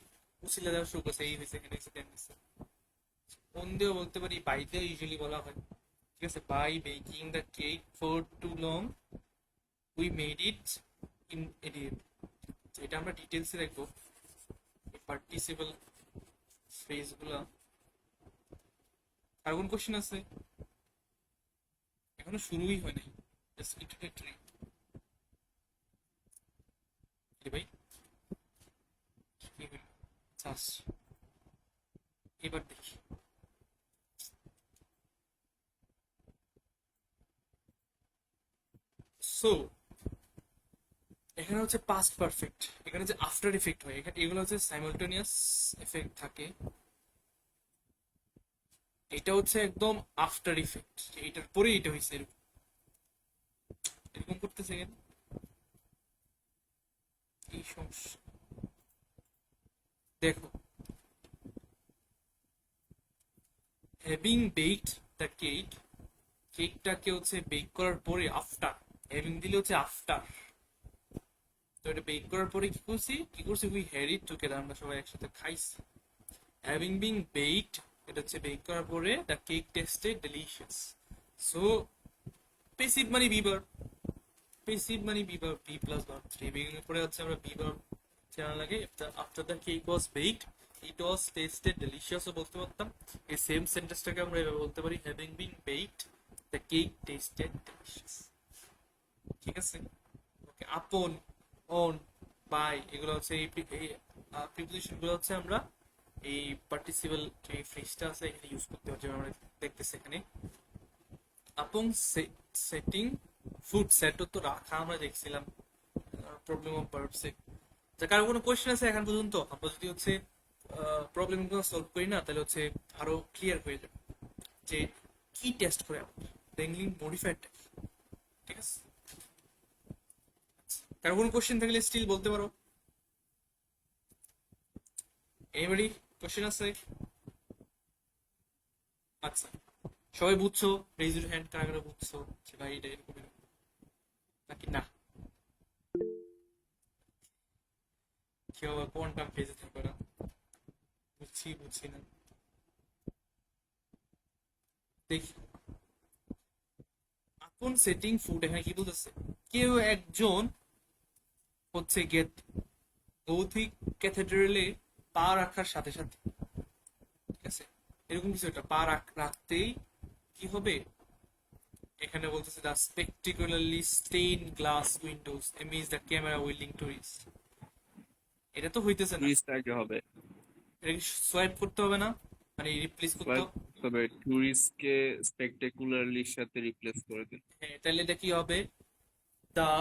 উচিলা দেওয়া শুরু করছে, এই হয়েছে, এখানে হয়েছে। ওন দিয়েও বলতে পারি, বাই দিয়েও ইউজুয়ালি বলা হয়। ঠিক আছে? By baking the cake for too long we made it inedible. এটা আমরা ডিটেলসে দেখবো, পার্টিসিপল ফ্রেজ গুলা। আর কোন কোশ্চেন আছে? এখনো শুরুই হয় নাই, জাস্ট ইন্ট্রোডাক্টরি। ভাই কি হইল? চাষ, এবার দেখি। সো এখানে হচ্ছে পাস্ট পারফেক্ট, এখানে যে আফটার ইফেক্ট হয়, এখানে এগুলো হচ্ছে সাইমালটেনিয়াস এফেক্ট থাকে। এটা হচ্ছে একদম আফটার ইফেক্ট, এটার পরে এটা হয়েছে, এরকম এরকম করতেছে কেন? এই সমস্যা দেখো, হ্যাভিং বেকড দ্য কেক, কেকটাকে হচ্ছে বেক করার পরে, আফটার, হ্যাভিং দিলে হচ্ছে আফটার। তো এটা বেক করার পরে কি করছি উই হ্যাড ইট টুগেদার, আমরা সবাই একসাথে খাইছি। হ্যাভিং বিং বেকড, এটা হচ্ছে বেক করার পরে, the cake tasted delicious. So passive মানে বিভার, পেসিভ মানে be verb, be plus verb three. Baking এর পরে হচ্ছে আমরা বিভার চেনা লাগে। After the cake was baked, it was tasted ডেলিশিয়াসও বলতে পারতাম। এই সেম সেন্টেন্সটাকে আমরা এভাবে বলতে পারি, having been baked the cake tasted delicious. ঠিক আছে, ওকে। আপন, অন, বাই, এগুলো হচ্ছে এই প্রিপোজিশন গুলো হচ্ছে আমরা এই পার্টিসিপল যে ফ্রেজটা আছে এখানে ইউজ করতে হবে, যেমন আমরা দেখতেছি এখানে। আপন সেটিং ফুড, সেট তো রাখা আমরা দেখছিলাম, প্রবলেম অফ ভার্বসে। যা কারো কোনো কোয়েশ্চেন আছে এখন পর্যন্ত? আমরা যদি হচ্ছে প্রবলেম গুলো সলভ করি না, তাহলে হচ্ছে আরো ক্লিয়ার হয়ে যাবে যে কি টেস্ট করে আমরা ড্যাংলিং মডিফায়ার। ঠিক আছে, কারো কোনো কোয়েশ্চেন থাকলে স্টিল বলতে পারো। এনিবডি কোয়েশ্চেন আছে? আচ্ছা, সবাই বুঝছো? রেজ ইউর হ্যান্ড, কারা কারা বুঝছো যে ভাই এটা এরকম এরকম, নাকি না কেউ আবার কোয়ান্টাম ফেজে থাকবে না, বুঝছি না। দেখি, আপন সেটিং ফুড এখানে কি বলতেছে? কেউ একজন হচ্ছে গৌথিক ক্যাথেড্রালে পা রাখার সাথে সাথে, ঠিক আছে, এরকম কিছু একটা পা রাখতেই কি হবে? এখানে বলতেছে the spectacularly stain glass windows amaze the camera wielding to reach. এটা তো হইতেছে না, টুরিস্ট আগে হবে, এটা কি সোয়াইপ করতে হবে না, মানে রিপ্লেস করতে হবে? তবে টুরিস্টকে স্পেকটেকুলারলির সাথে রিপ্লেস করে দিন। হ্যাঁ, তাহলে এটা কি হবে? The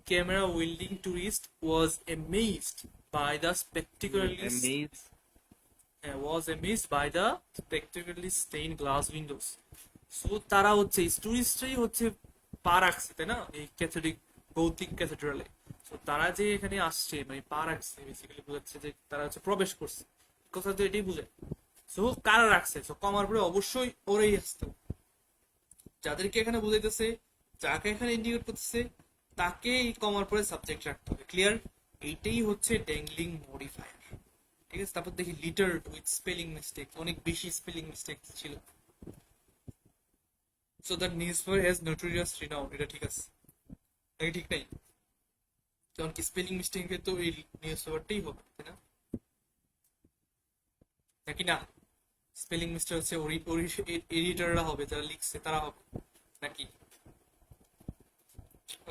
camera wielding tourist was amazed by the spectacularly amaze, was amazed by the spectacularly stained glass windows. So তারা হচ্ছে টুরিস্টরাই হচ্ছে পা রাখছে, তাই না, এই ক্যাথলিক ভৌতিক ক্যাথেড্রালে। সো তারা যে এখানে আসছে মানে পা রাখছে, বেসিক্যালি বোঝাচ্ছে যে তারা হচ্ছে প্রবেশ করছে, কথা তো এটাই বুঝে। সো কারা রাখছে? সো কমার পরে অবশ্যই ওরাই আসতো, যাদেরকে এখানে বুঝাইতেছে, যাকে এখানে ইন্ডিকেট করতেছে, তাকে এই কমার পরে সাবজেক্ট রাখতে হবে। ক্লিয়ার? এইটাই হচ্ছে ড্যাংলিং মডিফায়ার। ঠিক আছে, তারপর দেখি লিটার্ড উইথ স্পেলিং মিস্টেক, অনেক বেশি স্পেলিং মিস্টেক ছিল। So that newspaper has notorious renown, এটা ঠিক আছে নাকি ঠিক নাই? কারণ কি স্পেলিং মিস্টেকে তো এই নিউজপেপারটাই হবে, তাই না? নাকি না? স্পেলিং মিস্টেক হচ্ছে এডিটররা হবে, যারা লিখছে তারা হবে নাকি?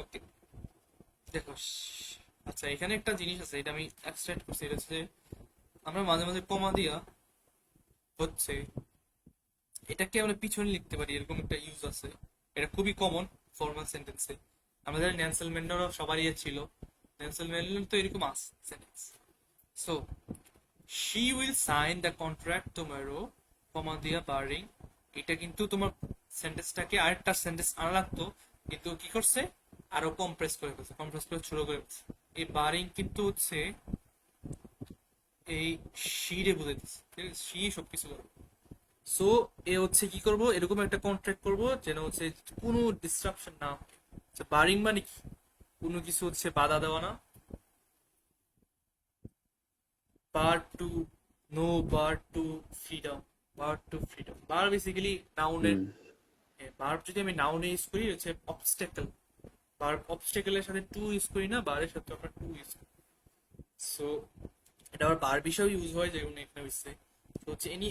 ওকে, দেখো, আচ্ছা এখানে একটা জিনিস আছে, এটা আমি এক্সট্রাক্ট করছি, এটা হচ্ছে আমরা মাঝে মাঝে কমা দিয়া হচ্ছে এটাকে আমরা পিছনে লিখতে পারি, এরকম একটা ইউজ আছে। এটা খুবই কমন ফর্মাল সেন্টেন্সে। আমরা জানি নেলসন ম্যান্ডেলার সবারই ছিল, নেলসন ম্যান্ডেলার তো এরকম আছে sentence. So she will sign the contract tomorrow, comma দিয়া বারিং। এটা কিন্তু তোমার সেন্টেন্সটাকে আরেকটা সেন্টেন্স আনা লাগতো, কিন্তু কি করছে আরো কমপ্রেস করে ফেলছে, কমপ্রেস করে ছোট করে ফেলছে। এই বারিং কিন্তু হচ্ছে এই শিরে বুঝাইতেছে, ঠিক আছে, শি সবকিছু করে। সো এ হচ্ছে কি করব, এরকম একটা কন্ট্রাক্ট করব যেন হচ্ছে কোনো ডিসরাপশন না হয়। বারিং মানে কি? কোনো কিছু হচ্ছে বাধা দেওয়া না। Bar to no bar to freedom, bar to freedom, bar basically নাউনের, ভার্ব যদি আমি নাউনে ইউজ করি হচ্ছে অবস্টেকল, ভার্ব অবস্টেকলের সাথে টু ইউজ করি না, বারের সাথে আমরা টু ইউজ করি। সো এটা আবার ভার্ব হিসাবে ইউজ হয়, যেমন এখানে হচ্ছে হচ্ছে এনি।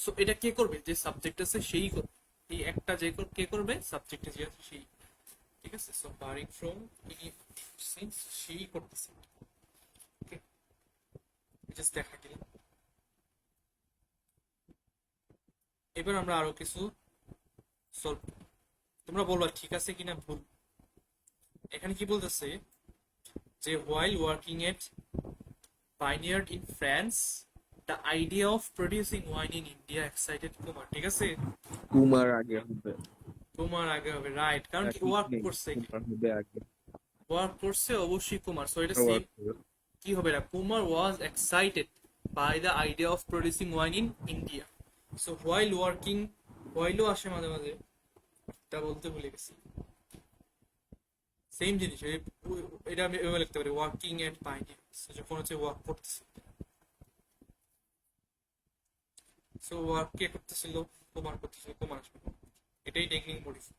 সো এটা কে করবে? যে সাবজেক্ট আছে সেই করবে, এই একটা যে কে করবে, সাবজেক্টে যে আছে সেই। ঠিক আছে, সো বারিং ফ্রম এনি সিন্স সেই করতেছে। ওকে, জাস্ট দেখা গেল। এবার আমরা আরো কিছু সলভ, তোমরা বলবা ঠিক আছে কিনা ভুল। এখানে কি বলতেছে যে while working at vineyard in France the idea of producing wine in India excited Kumar. ঠিক আছে, কুমার আগে হবে, কুমার আগে হবে, রাইট, কারণ কি ওয়ার্ক করছে, কুমার হবে আগে। ওয়ার্ক করছে অবশ্যই কুমার। সো এটা সেম কি হবে না, Kumar was excited by the idea of producing wine in India. So while working, while আসে মাঝে মাঝে, এটা বলতে ভুলে গেছি, সেম জিনিস। এটা আমি এভাবে লিখতে পারি, ওয়ার্কিং এট পাইনিয়ার্স, যখন হচ্ছে ওয়ার্ক করতেছে। সো ওয়ার্ক কে করতেছিল? কুমার করতেছিল, কুমার আসবে, এটাই টেকনিক মডিফাই।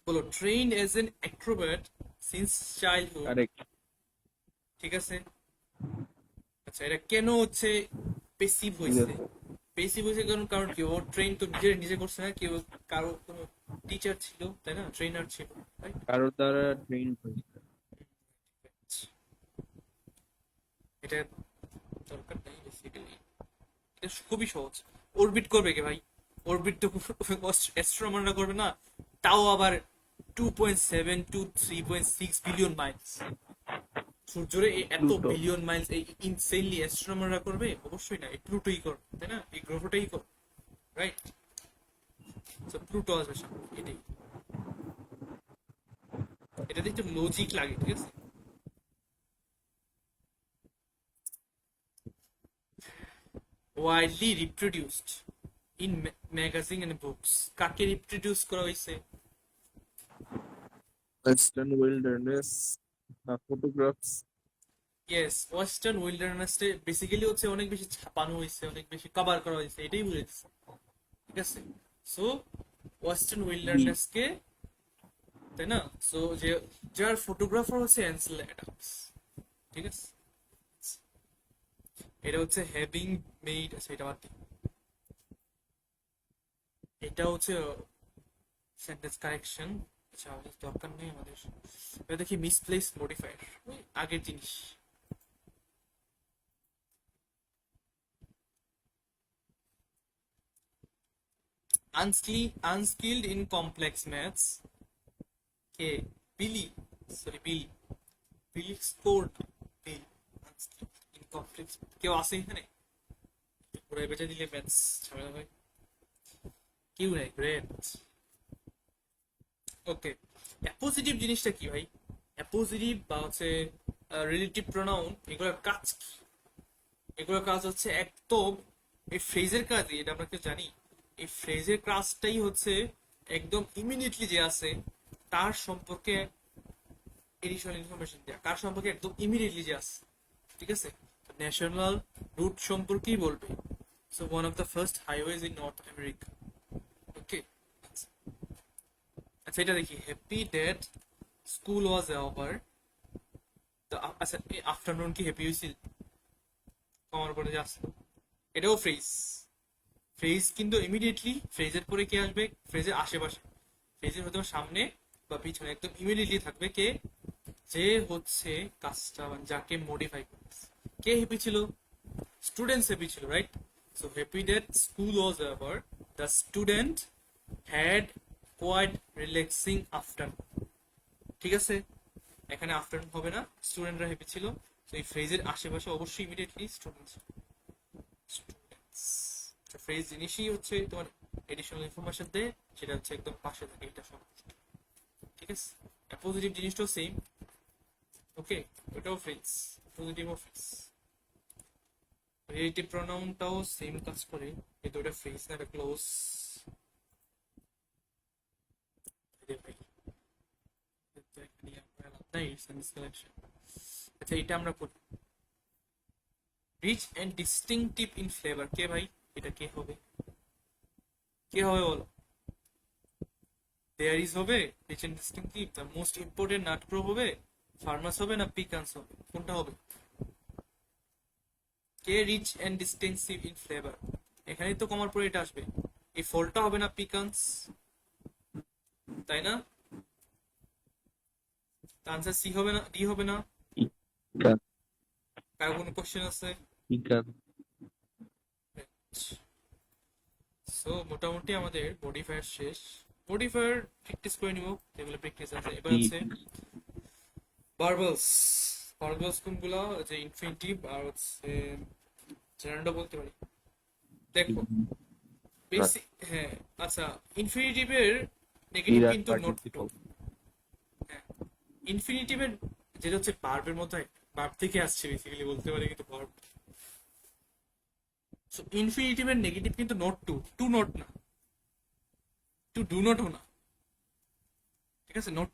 বলো train age N Acrobat since childhood. Correct. ঠিক আছে, আচ্ছা এটা কেন হচ্ছে পেসিভ হয়েছে? পেসিভ হয়েছে কারণ কারণ কি ও ট্রেন তো নিজে করছে না, কেউ কারো কোনো টিচার ছিল তাই না, ট্রেনার ছিল, right? কারোর দ্বারা ট্রেন হয়েছে। এটা দরকার নেই বেসিক্যালি, এটা খুবই সহজ। অরবিট করবে কে ভাই? অরবিট তো অ্যাস্ট্রোনমাররা করবে না, তাও আবার 2.7 to 3.6 বিলিয়ন মাইলস। সূর্যরে এত প্লুটো। বিলিয়ন মাইলস এই ইনসেনলি অ্যাস্ট্রোনমাররা করবে? অবশ্যই না, এই প্লুটোই করবে তাই না, এই গ্রহটাই করবে, রাইট? তো প্লুটো আসবে সামনে, এটাই, এটাতে একটু লজিক লাগে, ঠিক আছে? widely reproduced in magazine and books, কাকে রিপ্রোডিউস করা হয়েছে? Western wilderness, photographs. Yes, western উইল্ডারনেসে বেসিক্যালি হচ্ছে অনেক বেশি ছাপানো হয়েছে, অনেক বেশি কভার করা হয়েছে, এটাই বুঝেছি, ঠিক আছে? সো ওয়েস্টার্ন উইল্ডারনেস কে, তাই না? সো যে যার ফটোগ্রাফার হচ্ছে অ্যানসেল অ্যাডামস, ঠিক আছে? এটা হচ্ছে হ্যাভিং মেড, আচ্ছা এটা বাদ দিই। এটা হচ্ছে সেন্টেন্স কারেকশন, আচ্ছা আমাদের দরকার নেই আমাদের। এটা দেখি মিসপ্লেস মডিফায়ার, আগের জিনিস। unskilled in complex maths, কে? বিলি, সরি বিলি scored, bill unskilled in complex. কেউ আছে এখানে? পুরো বেঁচে দিলে ম্যাথস ঝামেলা হয়। কেউ নাই, গ্রেট। ওকে, অ্যাপোজিটিভ জিনিসটা কি ভাই? অ্যাপোজিটিভ বা হচ্ছে রিলেটিভ প্রোনাউন, এগুলোর কাজ কি? এগুলোর কাজ হচ্ছে একদম এই ফ্রেজের কাজই, এটা আমরা কেউ জানি। এই ফ্রেজের কাজটাই হচ্ছে একদম ইমিডিয়েটলি যে আছে তার সম্পর্কে এডিশনাল ইনফরমেশন দেয়া, কার সম্পর্কে একদম ইমিডিয়েটলি যে আছে, ঠিক আছে? ন্যাশনাল রুট সম্পর্কেই বলবে। So one of the first highways in North America, okay? আচ্ছা এটা দেখি, happy date school was over. আচ্ছা এই আফটারনুন কি হ্যাপি হয়েছিল? কমার পরে যে আসলো, এটাও ফ্রেজ। ফ্রেজ কিন্তু ইমিডিয়েটলি, ফ্রেজের পরে কে আসবে? ফ্রেজের আশেপাশে, ফ্রেজের হয়তো সামনে বা পিছনে, একদম ইমিডিয়েটলি থাকবে কে? যে হচ্ছে কাজটা, যাকে মডিফাই করছে। কে হ্যাপি ছিল? স্টুডেন্টস হ্যাপি ছিল, right? So happy that school was over, the student had quite relaxing afternoon, ঠিক আছে? এখানে আফটারনুন হবে না, স্টুডেন্টরা হ্যাপি ছিল। তো এই ফ্রেজের আশেপাশে অবশ্যই ইমিডিয়েটলি স্টুডেন্টস। ফ্রেজ জিনিসই হচ্ছে তোমার এডিশনাল ইনফরমেশন দেয়, সেটা হচ্ছে একদম পাশে থাকে, এটা সব, ঠিক আছে? পজিটিভ জিনিসটাও সেম, ওকে? ওটাও ফ্রেজ, পজিটিভ ও ফ্রেজ। রিলেটিভ প্রোনাউনটাও সেম কাজ করে, কিন্তু ওটা ফ্রেজ না, এটা ক্লোজ। আচ্ছা এটা আমরা করি, rich and distinctive in flavour, কে ভাই? এটা কে হবে? কে হবে বলো? দেয়ার ইজ হবে, rich and distinctive. The most important nut pro হবে, ফার্মাস হবে না পিকান্স হবে? কোনটা হবে? কে rich and distinctive in flavour? এখানেই তো কমার পরে এটা আসবে, এই ফলটা হবে না পিকান্স, তাই না? আনসার সি হবে না, ডি হবে না? কার কোনো কোশ্চেন আছে? সো মোটামুটি আমাদের মডিফায়ার শেষ। মডিফায়ার প্র্যাকটিস করে নিব, যেগুলো প্র্যাকটিস আছে। এবার হচ্ছে ভার্বালস। ভার্বালস কোনগুলো? যে ইনফিনিটিভ আর হচ্ছে জেনারেলটা বলতে পারি। দেখো বেসিক, হ্যাঁ আচ্ছা, ইনফিনিটিভের নেগেটিভ কিন্তু নোট টু। হ্যাঁ, ইনফিনিটিভের যেটা হচ্ছে ভার্বের মতো, ভার্ব থেকে আসছে বেসিক্যালি বলতে পারি, কিন্তু ভার্ব। সো ইনফিনিটিভের নেগেটিভ কিন্তু নোট টু, টু নোট না, টু ডু নটও না, ঠিক আছে? নোট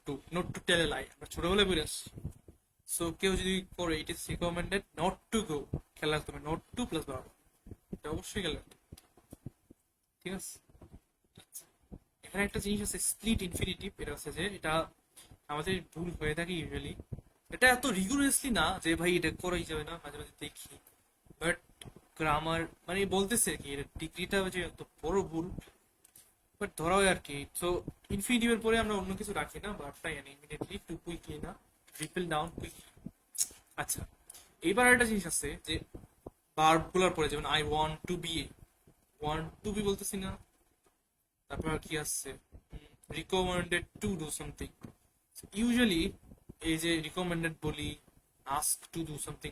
টু টেল এ লাই, আমরা ছোটবেলায় বলে আসছি। সো কেউ যদি করে, it is recommended not to go, খেয়াল রাখতে হবে নট টু প্লাস ভার্ব, এটা অবশ্যই খেয়াল রাখতে হবে, ঠিক আছে? আচ্ছা, এখানে একটা জিনিস আছে স্প্লিট ইনফিনিটিভ, এটা হচ্ছে যে এটা আমাদের ভুল হয়ে থাকে ইউজুয়ালি। এটা এত রিগুলাসলি না যে ভাই এটা করাই যাবে না, মাঝে মাঝে দেখি বাট গ্রামার মানে বলতেছে কি ডিগ্রিটা যে এত বড় ভুল, বাট ধরা হয় আর কি। তো ইনফিনিটিভের পরে আমরা অন্য কিছু রাখি না, ভার্বটাই আনি ইমিডিয়েটলি, টু কুইকলি না, রিপেল ডাউন কুইকলি। আচ্ছা, এইবার একটা জিনিস আছে যে ভার্ব গুলার পরে, যেমন I want to be, want to be বলতেছি না, তারপর আর কি আসছে, recommended to do something. Usually এই যে রিকমেন্ডেড বলি, আস্ক টু ডু সামথিং,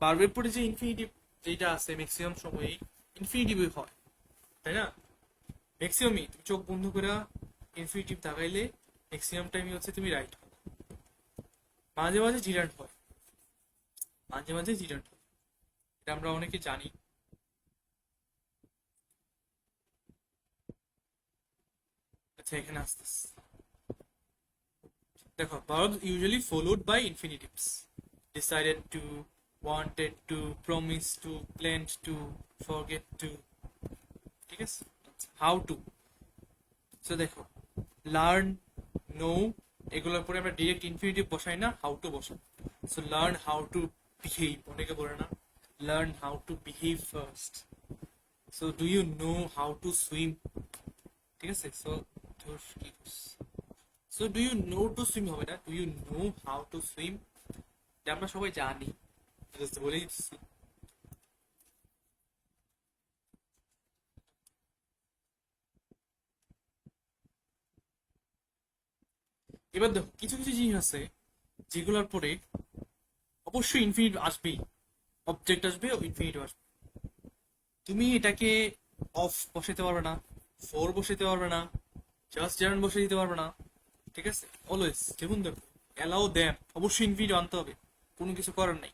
ভার্বের পরে যে ইনফিনিটিভ যেটা আছে ম্যাক্সিমাম সময়ই ইনফিনিটিভ হয়, তাই না? ম্যাক্সিমামই তুমি চোখ বন্ধ করে ইনফিনিটিভ দাগাইলে ম্যাক্সিমাম টাইমই হচ্ছে তুমি রাইট। মাঝে মাঝে জিরান্ট হয়, মাঝে মাঝে জিরান্ট হয়, এটা আমরা অনেকে জানি। আচ্ছা, এখানে আসতেছে দেখো, verbs usually followed by infinitives. Decided to, wanted to, promised to, planned to, forget to, ঠিক আছে? How to, so দেখো লার্ন, নো, এগুলোর পরে আমরা ডিরেক্ট ইনফিনিটিভ বসাই না, হাউ টু বসাই। So learn how to behave, অনেকে বলে না learn how to behave first. So do you know how to swim, ঠিক আছে? So do you know to swim হবে না, do you know how to swim, এটা আমরা সবাই জানি, just বলেই দিচ্ছি। এবার দেখো কিছু কিছু জিনিস আছে যেগুলোর পরে অবশ্যই ইনফিনিটিভ আসবেই, অবজেক্ট আসবে ও ইনফিনিটিভ আসবে। তুমি এটাকে অফ বসাইতে পারবে না, ফোর বসাইতে পারবে না, জাস্ট জার্ন বসে দিতে পারবে না, ঠিক আছে? অলওয়েজ যেমন দেখো অ্যালাউ দ্যাম, অবশ্যই ইনফিনিটিভ আনতে হবে, কোনো কিছু করার নাই,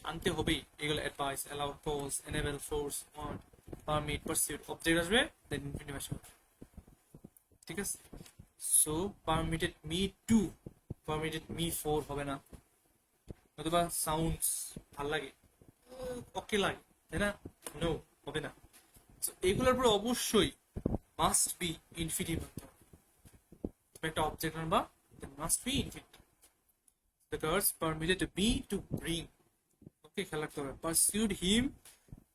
আনতে হবেই। এগুলো advise, allow, pause, enable, force, want, permit, persuade, object আসবে দেন ইনফিনিটিভ আসবে, ঠিক আছে? So permitted me to, permitted me for হবে না, অথবা সাউন্ডস ভাল লাগে, ওকে লাগে, তাই না? নো, হবে না। So, এগুলোর পরে অবশ্যই মাস্ট বি ইনফিনিটিভ আনতে হবে। তুমি একটা অবজেক্ট আনবা, then must be infinitive. The girls permitted me to bring, okay খেয়াল রাখতে হবে, pursued him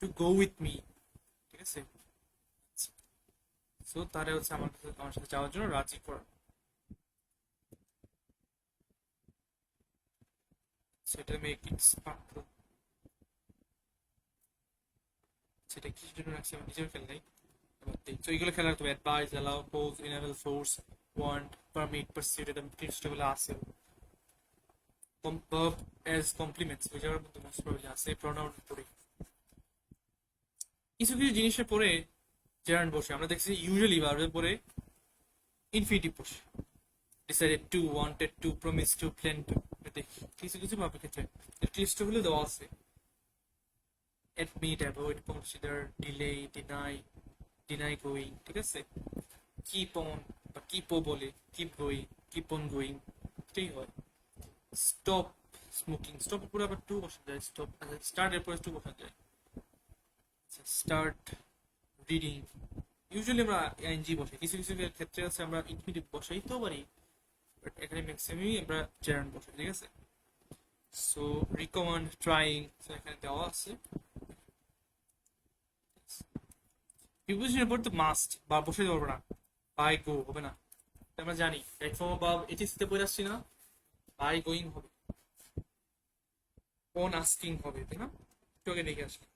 to go with me, ঠিক আছে? সো তারে হচ্ছে আমার সাথে যাওয়ার জন্য রাজি করা, সেটা মেক ইট স্পার্কল। সেটা কি জন্য রাখছি আমার নিজের খেয়াল নেই। তো এইগুলো খেলা রাখতে হবে, advice, allow, pose, enable, force, want, permit, pursuit, এটা টিপসগুলো আছে। ভার্ব অ্যাজ কমপ্লিমেন্টস, ওই জায়গার মধ্যে মোস্ট প্রবাবলি আছে প্রোনাউন পরে। কিছু কিছু জিনিসের পরে জেরান্ড বসে, আমরা দেখছি ইউজুয়ালি ভার্বের পরে ইনফিনিটিভ বসে, decided to, wanted to, promise to, plan to, দেখি কিছু কিছু ভাবের ক্ষেত্রে টিপসটা হলে দেওয়া আছে। admit, avoid, consider, delay, deny going, ঠিক আছে? keep on বা keep বলে, keep going, keep on going, এটাই হয়। stop smoking, stop এর পরে আবার টু বসা যায়, stop, start এর পরে টু বসা যায়। start reading, ইউজুয়ালি আমরা আইএনজি বসাই, কিছু কিছু ক্ষেত্রে আছে আমরা ইনফিনিটিভ বসাইতেও পারি, বাট এখানে ম্যাক্সিমামই আমরা জেরান্ড বসাই, ঠিক আছে? সো রিকমেন্ড, ট্রাইং, এখানে দেওয়া আছে। প্রিপোজিশনের পর তো মাস্ট বা বসে পারবো না, বাই গো হবে না, আমরা জানি রাইট ফর্ম বা এটিসিতে পড়ে আসছি না, বাই গোয়িং হবে, অন আস্কিং হবে, তাই না? একটু আগে দেখে আসলাম।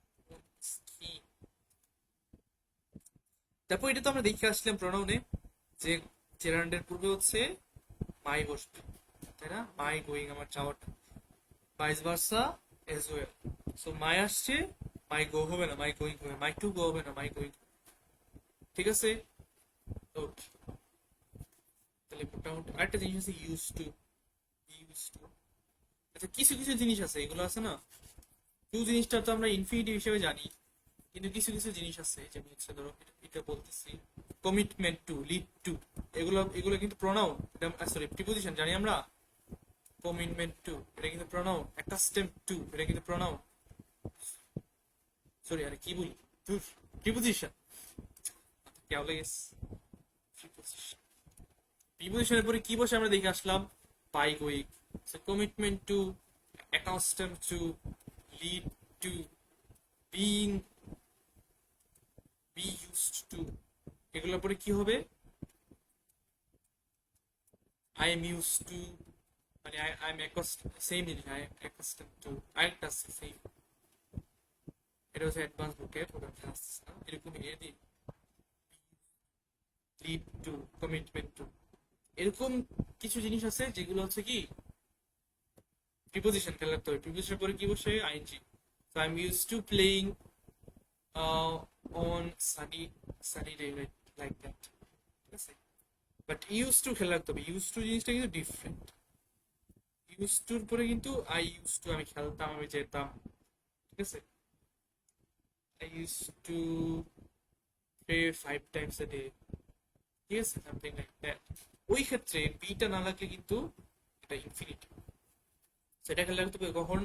তারপর এটা তো আমরা দেখে আসলাম প্রোনাউনে যে জেরান্ডের পূর্বে হচ্ছে মাই বসবে, তাই না? মাই গোয়িং আমার যাওয়াটা, vice versa as well. So my আসছে, মাই গো হবে না, মাই গোয়িং হবে, মাই টু গো হবে না, মাই গোয়িং, ঠিক আছে? ওকে, তাহলে মোটামুটি আরেকটা জিনিস আছে ইউজ টু, আচ্ছা কিছু কিছু জিনিস আছে এগুলো আছে না, টু জিনিসটা তো আমরা ইনফিনিটিভ হিসেবে জানি, কিন্তু কিছু কিছু জিনিস আছে যেমন হচ্ছে ধরো এটা বলতেছি কমিটমেন্ট টু, লিড টু, এগুলো এগুলো কিন্তু প্রোনাউন, সরি প্রিপোজিশন জানি আমরা। কমিটমেন্ট টু এটা কিন্তু প্রোনাউন, অ্যাকাস্টেম টু এটা কিন্তু প্রোনাউন, সরি আরে কি বলি, প্রিপোজিশন কেমন লাগে, প্রিপোজিশনের পরে কি বসে আমরা দেখে আসলাম, by going. So commitment to, accustomed to, lead to, being, be used to, এগুলোর পরে কি হবে? আই এম ইউজ টু, মানে আই এম সেম জিনিস, আই এম অ্যাকাস্টম টু, আরেকটা আছে সেম, এটা হচ্ছে অ্যাডভান্স বুকের, ওটা আসছে না, এরকম এ দিন, লিড টু, কমিটমেন্ট টু, এরকম কিছু জিনিস আছে যেগুলো হচ্ছে কি প্রিপোজিশন খেলে রাখতে হবে। প্রিপোজিশন পরে কি বসে? ING. So I am use to playing on sunny day, like that, ঠিক আছে? বাট ইউজ টু খেলে রাখতে হবে, ইউজ টু জিনিসটা কিন্তু ডিফারেন্ট। ইউজ টুর পরে কিন্তু আই ইউজ টু, আমি খেলতাম, আমি যেতাম, ঠিক আছে? I use to play 5 times a day, ঠিক আছে, সামথিং লাইক দ্যাট। ওই ক্ষেত্রে বিটা না লাগলে কিন্তু এটা ইনফিনিটি, সেটা খেয়াল রাখতে হবে। কখন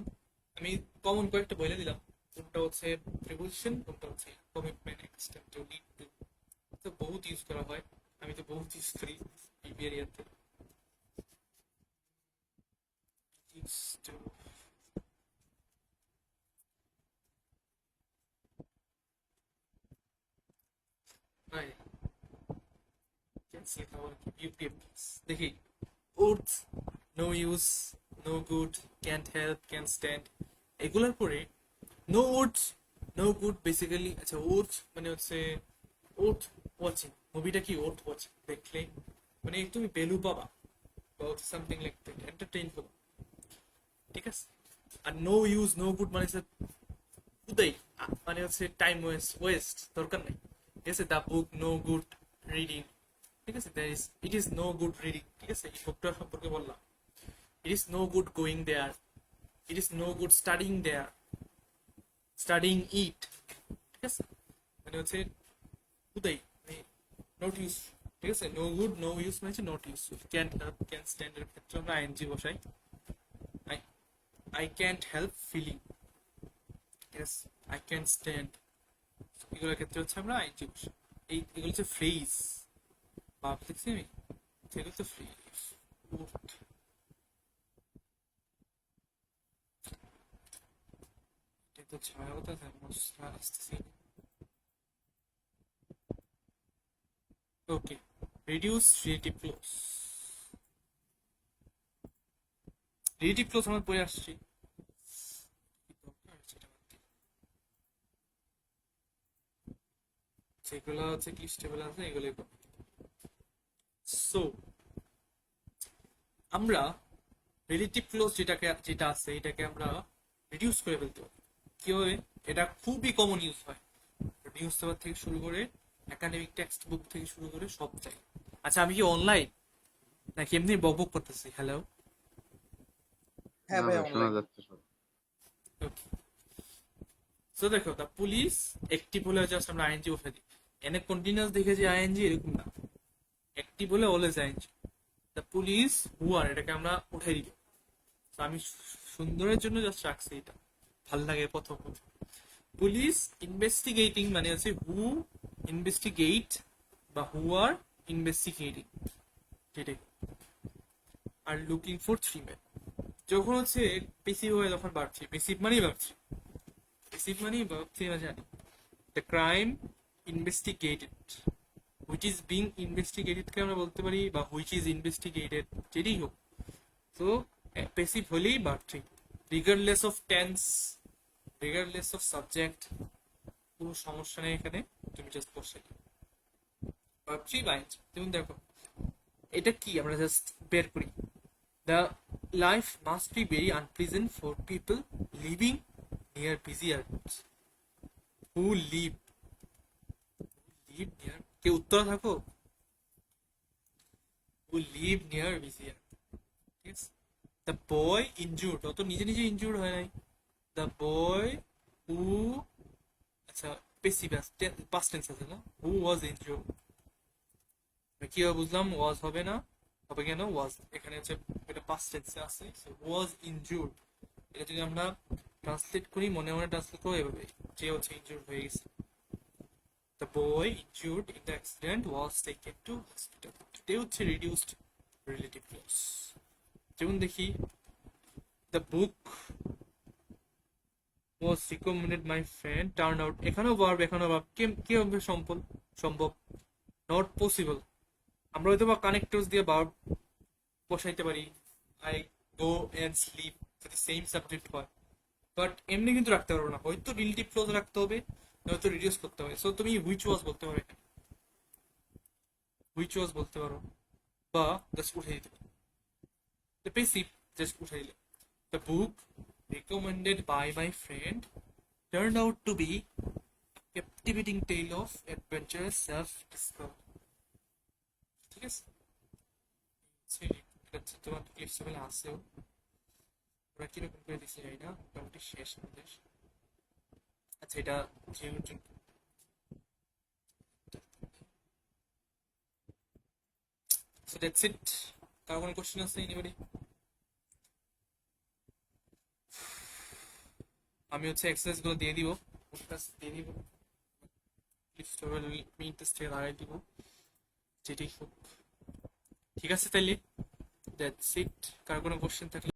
আমি কমন কয়েকটা বলে দিলাম, কোনটা হচ্ছে প্রিপোজিশন, কোনটা হচ্ছে commitment, extend two, lead two, তো বহুত ইউজ করা হয়, আমি তো বহুত ইউজ করি বিবি এরিয়াতে। Used to, right, cancel খাবার ইউপিএম দেখি, worth, no use, no good, can't help, can stand, এগুলোর পরে no worth, no good basically, আচ্ছা ওর্থ মানে হচ্ছে ওর্থ ওয়াচিং, মুভিটা কি ওর্থ ওয়াচিং, দেখলে মানে তুমি ভ্যালু পাবা, বা হচ্ছে সামথিং লাইক দ্যাট, এন্টারটেইন হবো, ঠিক আছে? আর নো ইউজ, নো গুড মানে হচ্ছে উদয়, মানে হচ্ছে টাইম ওয়েস্ট দরকার নেই, ঠিক আছে? The book no good reading, ঠিক আছে? It is no good reading, ঠিক আছে? এই বুকটার সম্পর্কে বললাম। It is no good going there, it is no good studying there, studying it, ঠিক আছে? মানে হচ্ছে উদয়, মানে নট ইউজ, ঠিক আছে? নো গুড, নো ইউজ মানে হচ্ছে not use. Can help, can stand এর ক্ষেত্রে আমরা আইএনজি বসাই। I I can't help feeling, ঠিক আছে? আই ক্যান স্ট্যান্ড, এগুলোর ক্ষেত্রে হচ্ছে আমরা আইএনজি বসাই। এগুলো হচ্ছে ফ্রেজ, ভাব দেখছি আমি, সেগুলো তো ফ্রেজ। এটা তো ছায়া কথা আসতেছি। Okay, reduce relative clause, relative clause আমরা পড়ে আসছি, যেগুলো হচ্ছে ক্লিস্টেবল আছে এগুলোই করবো। সো আমরা রিলেটিভ ক্লোজ যেটা আছে এটাকে আমরা রিডিউস করে ফেলতে পারি কিভাবে? এটা খুবই কমন ইউজ হয় নিউজ পেপার থেকে শুরু করে একাডেমিক টেক্সট বুক থেকে শুরু করে সব জায়গায়। আচ্ছা, আমি কি অনলাইন নাকি এমনি বকবক করতেছি? হ্যালো, হ্যাঁ না ভাই, ভাই, শোনা অনলাইন। যাচ্ছে সব। ওকে। সো দেখো, দ্য পুলিশ অ্যাক্টিভ হলে জাস্ট আমরা আইএনজি বসে দিই, এনে কন্টিনিউয়াস দেখে যে আইএনজি এরকম না, অ্যাক্টিভ হলে অলওয়েজ আইএনজি। দ্য পুলিশ হু আর, এটাকে আমরা উঠে দিব। তো আমি সুন্দরের জন্য জাস্ট রাখছি, এটা ভাল লাগে প্রথম। পুলিশ ইনভেস্টিগেটিং মানে হচ্ছে হু ইনভেস্টিগেট বা হু আর ইনভেস্টিগেটিং, সেটাই। Are looking for three man, যখন হচ্ছে পেসিভ হয়ে যখন বাড়ছি, পেসিভ মানেই ভাবছি, পেসিভ মানেই ভাবছি না জানি। The crime investigated, which is being ইনভেস্টিগেটেডকে আমরা বলতে পারি, বা হুইচ ইজ ইনভেস্টিগেটেড, যেটাই হোক। তো পেসিভ হলেই বাড়ছি, regardless of tense, regardless of subject, কোনো সমস্যা নেই এখানে, তুমি জাস্ট বসে ভাবছি বাইঞ্চ। যেমন দেখো, এটা কি আমরা জাস্ট বের করি, the life must be very unpleasant for people living near busy airports. Who leave, leave near, কেউ উত্তর থাকো, হু লিভ নিয়ার বিজি এয়ারপোর্ট, ঠিক আছে? দ্য বয় ইনজুর্ড, ও তো নিজে নিজে ইনজুর্ড হয় নাই। দ্য বয় হু, আচ্ছা পেসিভ পাস্ট টেন্স আছে না, হু ওয়াজ ইনজুর্ড, কিভাবে বুঝলাম ওয়াজ হবে না? হবে কেন? ওয়াজ এখানে হচ্ছে এটা পাস্ট টেন্সে আছে, ওয়াজ ইনজুর্ড। এটা যদি আমরা ট্রান্সলেট করি, মনে মনে ট্রান্সলেট করবো এভাবে, যে হচ্ছে ইনজুর্ড হয়ে গেছে। The boy injured in the accident was taken to hospital, এটাই হচ্ছে রিডিউসড রিলেটিভ ক্লজ। যেমন দেখি, the book was recommended my friend turned out এখানেও ভার্ব কিভাবে সম্ভব নট পসিবল। আমরা হয়তো বা কানেক্টরস দিয়ে ভার্ব বসাইতে পারি, আই গো এন্ড স্লিপ, যাতে সেম সাবজেক্ট হয়, বাট এমনি কিন্তু রাখতে পারবো না, হয়তো রিলেটিভ ক্লোজ রাখতে হবে, হয়তো রিডিউস করতে হবে। সো তুমি হুইচ ওয়াজ বলতে পারো, হুইচ ওয়াজ বলতে পারো, বা জাস্ট উঠে দিতে পারো, পেসিভ জাস্ট উঠে দিলে। The book recommended by my friend turned out to be a captivating tale of adventurous self-discovery. ঠিক আছে, এটা তোমার ক্লিপস গুলো আসেও, ওরা কিরকম করে দিচ্ছে জানি না, মোটামুটি শেষ আমাদের। আচ্ছা, এটা জিওর জন্য। So that's it. কারো কোনো কোশ্চেন আছে এনিবডি? আমি হচ্ছে এক্সারসাইজ গুলো দিয়ে দিব, দিয়ে দিব, মিনিটে লাগাই দিব, যেটাই হোক। ঠিক আছে তাইলে, দ্যাটস ইট। কারো কোনো কোশ্চেন থাকলে